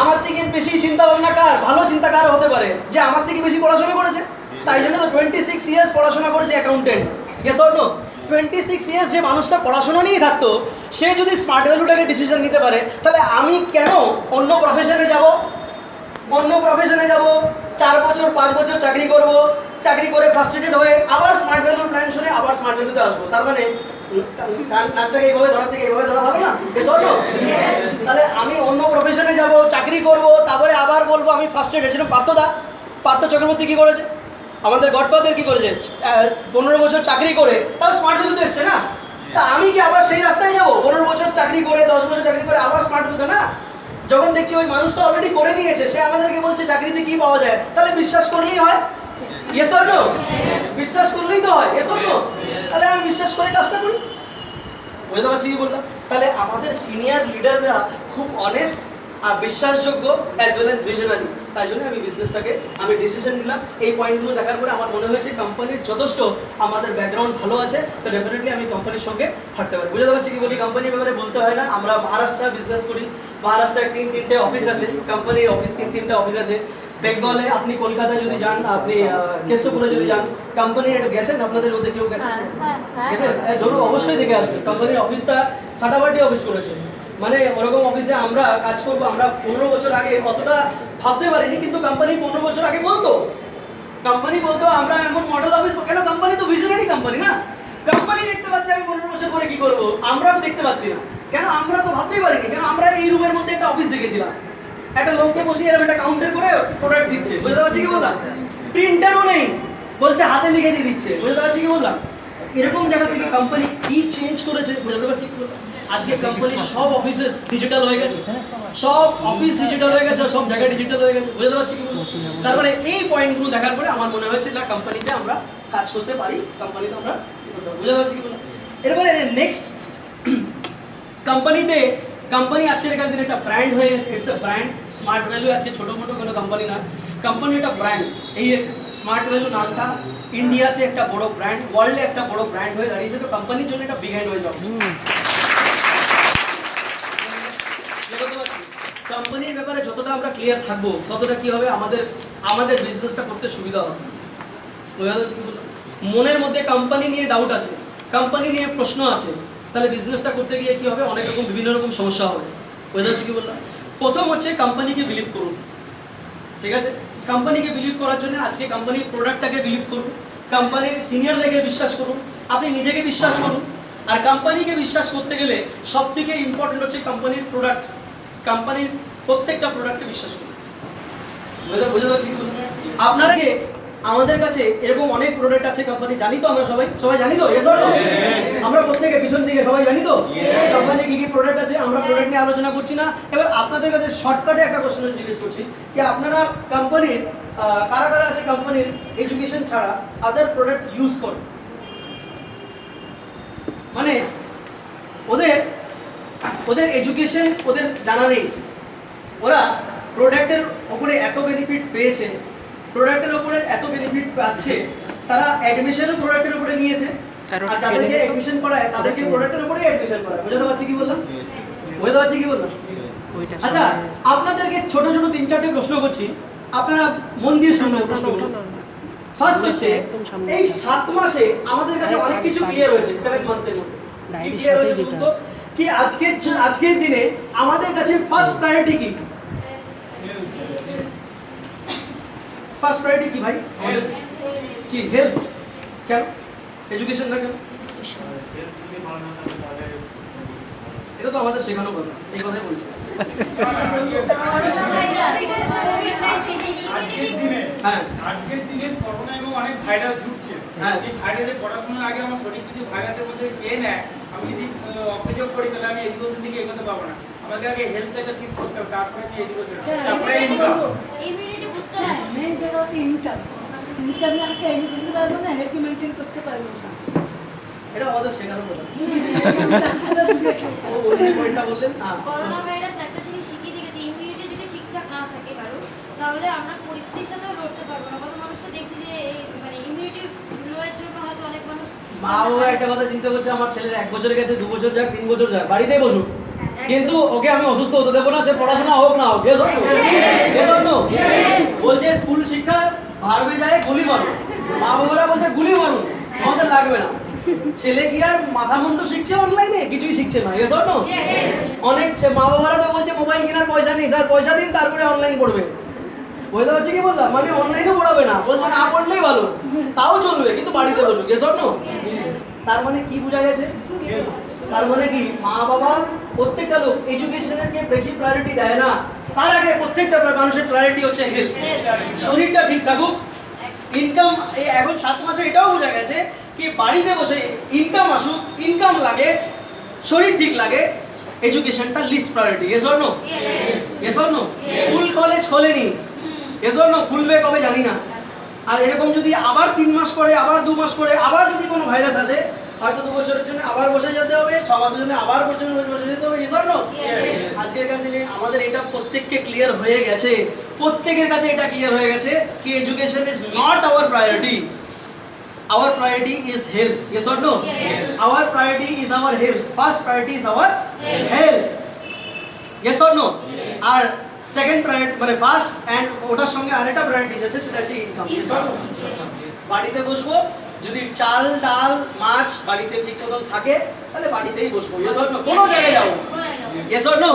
আমার থেকে বেশি চিন্তা ভাবনা কার, ভালো চিন্তা কার হতে পারে? যে আমার থেকে বেশি পড়াশোনা করেছে। তাই জন্য তো 26 ইয়ার্স পড়াশোনা করেছে accountant. Yes or no? 26 years যে মানুষটা পড়াশোনা নিয়ে থাকতো, সে যদি স্মার্ট ভ্যালুটাকে ডিসিশন নিতে পারে, তাহলে আমি কেন অন্য প্রফেশনে যাব? 4 বছর 5 বছর চাকরি করব, চাকরি করে ফ্রাস্ট্রেটেড হয়ে আবার স্মার্ট ভ্যালুর প্ল্যান শুনে আবার স্মার্ট ভ্যালুতে আসবো। তার মানে নাকটাকে এইভাবে ধরার থেকে এইভাবে ধরা ভালো না? তাহলে আমি অন্য প্রফেশনে যাব, চাকরি করব, তারপরে আবার বলবো আমি ফ্রাস্ট্রেটেড। যেন পার্থ চক্রবর্তী কি করেছে, আমাদের গডফাদার কি করেছে, 15 বছর চাকরি করে তাও স্মার্ট ভ্যালুতে এসছে না? তা আমি কি আবার সেই রাস্তায় যাবো? 15 বছর চাকরি করে, 10 বছর চাকরি করে আবার স্মার্ট ভ্যালুতে না? যখন দেখছি ওই মানুষটা অলরেডি করে নিয়েছে, সে আমাদেরকে বলছে চাকরিতে কি পাওয়া যায়, তাহলে বিশ্বাস করলেই হয়। Yes or no? বিশ্বাস করলেই তো হয়। Yes or no? তাহলে আমি বিশ্বাস করে কাজটা করি। বুঝতে পারছি কি বললাম? তাহলে আমাদের সিনিয়র লিডাররা খুব অনেস্ট আর বিশ্বাসযোগ্য অ্যাজ ওয়েল অ্যাজ ভিশনারি। তাই জন্য আমি বিজনেসটাকে ডিসিশন নিলাম। এই পয়েন্টগুলো দেখার পরে আমার মনে হয়েছে কোম্পানির যথেষ্ট আমাদের ব্যাকগ্রাউন্ড ভালো আছে, তো ডেফিনেটলি আমি কোম্পানির সঙ্গে থাকতে পারি। বুঝতে পারছি কি বলি? কোম্পানির ব্যাপারে বলতে হয় না। আমরা মহারাষ্ট্রে বিজনেস করি, মহারাষ্ট্রে 3-3টে অফিস আছে, কোম্পানির অফিস 3-3টে অফিস আছে। বেঙ্গলে আপনি কলকাতায় যদি যান, আপনি কেষ্টপুরে যদি যান, কোম্পানির একটু গেছেন, আপনাদের মধ্যে কেউ গেছেন? গেছেন? জরুর অবশ্যই দেখে আসবেন। কোম্পানির অফিসটা ফাটাফাটি অফিস করেছে, মানে ওরকম অফিসে আমরা কাজ করবো। আমরা 15 বছর আগে অতটা ভাবতে পারিনি, কিন্তু কোম্পানি 15 বছর আগে বলতো আমরা এমন মডেল অফিস। কেন? কোম্পানি তো ভিশনারি কোম্পানি না? কোম্পানি দেখতে পাচ্ছে আমি 15 বছর পরে কি করবো, আমরা দেখতে পাচ্ছি না। কেন? আমরা তো ভাবতেই পারিনি। কেন? আমরা এই রুমের মধ্যে একটা অফিস দেখেছিলাম, একটা লোককে বসিয়ে এরকম একটা কাউন্টার করে প্রোডাক্ট দিচ্ছে। বুঝতে পারছি কি বললাম? প্রিন্টারও নেই, বলছে হাতে লিখে দিয়ে দিচ্ছে। বুঝতে পারছি কি বললাম? এরকম জায়গা থেকে কোম্পানি কি চেঞ্জ করেছে, বুঝতে পারছি কি বললাম? আজকে কোম্পানির সব অফিসেস ডিজিটাল হয়ে গেছে, সব অফিস ডিজিটাল হয়ে গেছে, সব জায়গায় ডিজিটাল হয়ে গেছে। বুঝতে পারছি কি বললাম? তারপরে এই পয়েন্টগুলো দেখার পরে আমার মনে হয়েছে না, কোম্পানিতে আমরা কাজ করতে পারি, কোম্পানিতে আমরা বুঝতে পারছি কি বললাম? এরপরে নেক্সট, কোম্পানি আজকের এখানে দিনে একটা ব্র্যান্ড হয়ে গেছে। It's a brand. Smart value আজকে ছোটো মোটো কোনো কোম্পানি না, কোম্পানি একটা ব্র্যান্ড। এই স্মার্ট ভ্যালু নামটা ইন্ডিয়াতে একটা বড় ব্র্যান্ড, ওয়ার্ল্ডে একটা বড় ব্র্যান্ড হয়ে দাঁড়িয়েছে। তো কোম্পানির জন্য একটা বিগ হ্যান্ড হয়ে যাবে। কোম্পানির ব্যাপারে যতটা আমরা ক্লিয়ার থাকবো ততটা কি হবে, আমাদের বিজনেসটা করতে সুবিধা হবে। বোঝা যাচ্ছে কি বললাম? মনের মধ্যে কোম্পানি নিয়ে ডাউট আছে, কোম্পানি নিয়ে প্রশ্ন আছে, তাহলে বিজনেসটা করতে গিয়ে কি হবে, অনেক রকম বিভিন্ন রকম সমস্যা হবে। বুঝতে পারছি কি বললাম? প্রথম হচ্ছে কোম্পানিকে বিলিভ করুন, ঠিক আছে? কোম্পানিকে বিলিভ করার জন্য আজকে কোম্পানির প্রোডাক্টটাকে বিলিভ করুন, কোম্পানির সিনিয়রদেরকে বিশ্বাস করুন, আপনি নিজেকে বিশ্বাস করুন। আর কোম্পানিকে বিশ্বাস করতে গেলে সব থেকে ইম্পর্টেন্ট হচ্ছে কোম্পানির প্রোডাক্ট, কোম্পানির প্রত্যেকটা প্রোডাক্টকে বিশ্বাস করুন। বুঝতে পারছি? আপনাকে আমাদের কাছে এরকম অনেক প্রোডাক্ট আছে কোম্পানি, জানি তো আমরা সবাই জানি তো? আমরা প্রত্যেকে পিছন দিকে সবাই জানি তো কোম্পানি কি কি প্রোডাক্ট আছে। আমরা প্রোডাক্ট নিয়ে আলোচনা করছি না। এবার আপনাদের কাছে শর্টকাটে একটা কোশ্চেন জিজ্ঞেস করছি যে আপনারা কোম্পানির কারা কারা আছে কোম্পানির এডুকেশন ছাড়া আদার প্রোডাক্ট ইউজ করে? মানে ওদের এডুকেশন ওদের জানা নেই, ওরা প্রোডাক্টের ওপরে এত বেনিফিট পেয়েছে, প্রোডাক্টের উপরে এত বেনিফিট পাচ্ছে, তারা অ্যাডমিশনও প্রোডাক্টের উপরে নিয়েছে, আর যাদেরকে অ্যাডমিশন করায় তাদেরকে প্রোডাক্টের উপরেই অ্যাডমিশন করায়। বুঝতে পারছি কি বললাম? বুঝতে পারছি কি বললাম? আচ্ছা, আপনাদেরকে ছোট ছোট 3-4টে প্রশ্ন করছি, আপনারা মন দিয়ে শুনবেন প্রশ্নগুলো। ফার্স্ট হচ্ছে, এই 7 মাসে আমাদের কাছে অনেক কিছু ক্লিয়ার হয়েছে। 7 মান্থের মধ্যে কি ক্লিয়ার হয়েছে বলুন তো? কি আজকের দিনে আমাদের কাছে ফার্স্ট প্রায়োরিটি কি? ফার্স্ট প্রায়োরিটি কি ভাই আমাদের? কি? হেলথ। কেন? এডুকেশন না কেন? এটা তো আমাদের শেখানো কথা, এই কথাই বলছি। আজকের দিনে করোনা এবং অনেক ভাইরাস ঢুকছে। এই ভাইরাসে পড়াশোনার আগে আমার শরীর যদি ভাইরাসের মধ্যে খেয়ে নেয়, আমি যদি অকেজো করি, তাহলে আমি এডুকেশন দিকে এগোতে পারবো না। আমাকে আগে হেলথটাকে ঠিক করতে হবে, তারপরে আমি এডুকেশন, তারপরে ইনকাম। ইমিউনিটি বুস্টার মেইন যেটা হচ্ছে ইনকাম না হলে এডুকেশন দিতে পারবো না, হেলথ মেইনটেইন করতে পারবো না। এটা আমাদের শেখানো কথা। ও ওই পয়েন্টটা বললেন। করোনা ভাইরাস একটা জিনিস শিখিয়ে দিয়েছে, ইমিউনিটি যদি ঠিকঠাক না থাকে কারো, তাহলে আমরা পরিস্থিতির সাথেও লড়তে পারবো না। কত মানুষকে দেখছি যে মানে ইমিউনিটি লো এর জন্য হয়তো অনেক মানুষ। মা বাবা একটা কথা চিন্তা করছে, আমার ছেলের 1 বছর গেছে, 2 বছর যাক, 3 বছর যাক, বাড়িতেই বসুক, কিন্তু ওকে আমি অসুস্থ হতে দেবো না, সে পড়াশোনা হোক না হোক। বলছে স্কুল শিক্ষা ভাড়বে যায় গুলি মারুন, মা বাবারা বলছে গুলি মারুন, আমাদের লাগবে না। ছেলে কি আর মাথা মুন্ডু শিখছে অনলাইনে? কিছুই শিখছে না। অনেক মা বাবারা তো বলছে মোবাইল কেনার পয়সা নেই, স্যার পয়সা দিন তারপরে অনলাইন পড়বে। বুঝতে পারছি কি বললাম? মানে অনলাইনে পড়াবে না, বলছে না পড়লেই ভালো, তাও চলবে কিন্তু বাড়িতে বসুক। তার মানে কি বোঝা গেছে? তার মানে কি মা বাবা প্রত্যেকটা লোক এডুকেশনকে বেশি প্রায়োরিটি দেয় না, তার আগে প্রত্যেকটা মানুষের প্রায়োরিটি হচ্ছে হেলথ। শরীরটা ঠিক থাকুক, ইনকাম। এখন 7 মাসে এটাও বোঝা গেছে কি বাড়িতে বসে ইনকাম আসুক, ইনকাম লাগে, শরীর ঠিক লাগে, এডুকেশনটা least priority. Yes or no? Yes or no? School college খোলেনি, ইয়েস অর নো? খুলবে কবে জানি না। আর এরকম যদি আবার 3 মাস পরে, আবার 2 মাস পরে আবার যদি কোনো ভাইরাস আসে, হয়তো 2 বছরের জন্য আবার বসে যেতে হবে, 6 মাসের জন্য আবার বসে যেতে হবে। Yes or no? আজকের দিনে আমাদের এটা প্রত্যেককে ক্লিয়ার হয়ে গেছে, প্রত্যেকের কাছে এটা ক্লিয়ার হয়ে গেছে কি education is not our priority. Our priority is health. Yes or no? Yes. Our priority is our health. First priority is our health. Yes or no? Yes. Our second priority মানে first and ওটার সঙ্গে আরেকটা priority আছে, সেটা হচ্ছে income. Yes or no? বাড়িতে বসবো, যদি চাল ডাল মাছ বাড়িতে ঠিক মতন থাকে তাহলে বাড়িতেই বসবো। Yes or no? কোনো জায়গায় যাবো। Yes or no?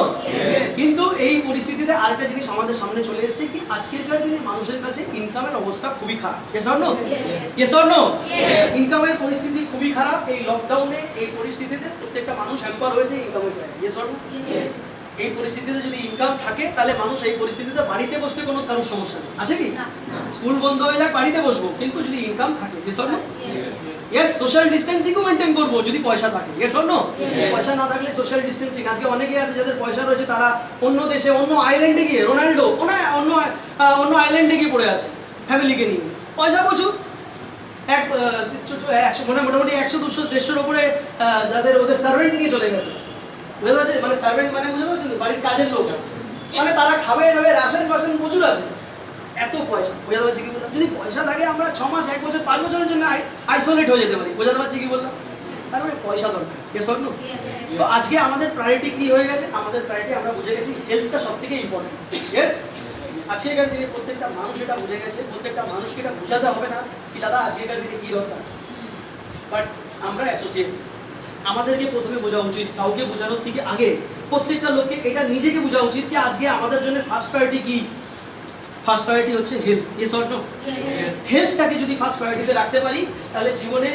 কিন্তু এই পরিস্থিতিতে আরেকটা জিনিস আমাদের সামনে চলে এসেছে কি আজকের দিনে মানুষের কাছে ইনকামের অবস্থা খুবই খারাপ। Yes or no? Yes or no? ইনকামের পরিস্থিতি খুবই খারাপ। এই লকডাউনে এই পরিস্থিতিতে প্রত্যেকটা মানুষ হ্যাম্পার হয়েছে ইনকামের জায়গায়। Yes or no? এই পরিস্থিতিতে যদি ইনকাম থাকে তাহলে মানুষ এই পরিস্থিতিতে বাড়িতে বসতে কোনো কারোর সমস্যা নেই, আছে কি? স্কুল বন্ধ হয়ে যাক বাড়িতে বসবো, কিন্তু যদি ইনকাম থাকে। Yes or no? Yes, social ডিস্টেন্সিংও মেইনটেইন করবো যদি পয়সা থাকে। Yes or no? পয়সা না থাকলে সোশ্যাল ডিস্টেন্সিং। আজকে অনেকেই আছে যাদের পয়সা রয়েছে, তারা অন্য দেশে অন্য আইল্যান্ডে গিয়ে, রোনাল্ডো অন্য আইল্যান্ডে গিয়ে পড়ে আছে ফ্যামিলিকে নিয়ে। পয়সা প্রচুর, মোটামুটি 100-200-150-র উপরে যাদের ওদের সার্ভেন্ট নিয়ে চলে গেছে। বুঝতে পারছেন? মানে সার্ভেন্ট মানে বুঝতে পারছেন, বাড়ির কাজের লোক, মানে তারা খাবে যাবে, রাশন প্রচুর আছে, এত পয়সা। বুঝতে পারছি কি বললাম? যদি পয়সা থাকে আমরা 6 মাস 1 বছর 5 বছরের জন্য আইসোলেট হয়ে যেতে পারি। বুঝতে পারছি কি বললাম? তার মানে পয়সা দরকার। Yes or no? তো আজকে আমাদের প্রায়োরিটি কি হয়ে গেছে? আমাদের প্রায়োরিটি আমরা বুঝে গেছি হেলথটা সবথেকে ইম্পর্টেন্ট। ইয়েস, আজকের দিনে প্রত্যেকটা মানুষ এটা বুঝে গেছে। প্রত্যেকটা মানুষকে এটা বোঝাতে হবে না কি দাদা আজকের দিনে কি দরকার। বাট আমরা অ্যাসোসিয়েট, আমাদেরকে প্রথমে বোঝা উচিত, কাউকে বোঝানোর থেকে আগে প্রত্যেকটা লোককে এটা নিজেকে বোঝা উচিত যে আজকে আমাদের জন্য ফার্স্ট প্রায়োরিটি কি। ফার্স্ট প্রায়োরিটি হচ্ছে হেলথ, ইয়েস অর নো? হেলথটাকে যদি ফার্স্ট প্রায়োরিটিতে রাখতে পারি তাহলে জীবনে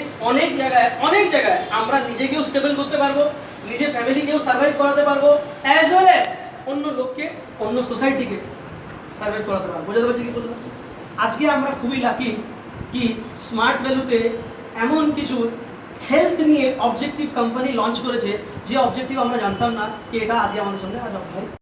অনেক জায়গায় আমরা নিজেকেও স্টেবল করতে পারবো, নিজের ফ্যামিলিকেও সার্ভাইভ করাতে পারবো, অ্যাজ ওয়েল অ্যাজ অন্য লোককে, অন্য সোসাইটিকে সার্ভাইভ করাতে পারবো। বোঝাতে পারছি কি বললাম? আজকে আমরা খুবই লাকি কি স্মার্ট ভ্যালুতে এমন কিছু হেলথ নিয়ে অবজেক্টিভ কোম্পানি লঞ্চ করেছে যে অবজেক্টিভ আমরা জানতাম না, কি এটা আজকে আমাদের সামনে আজ ভাই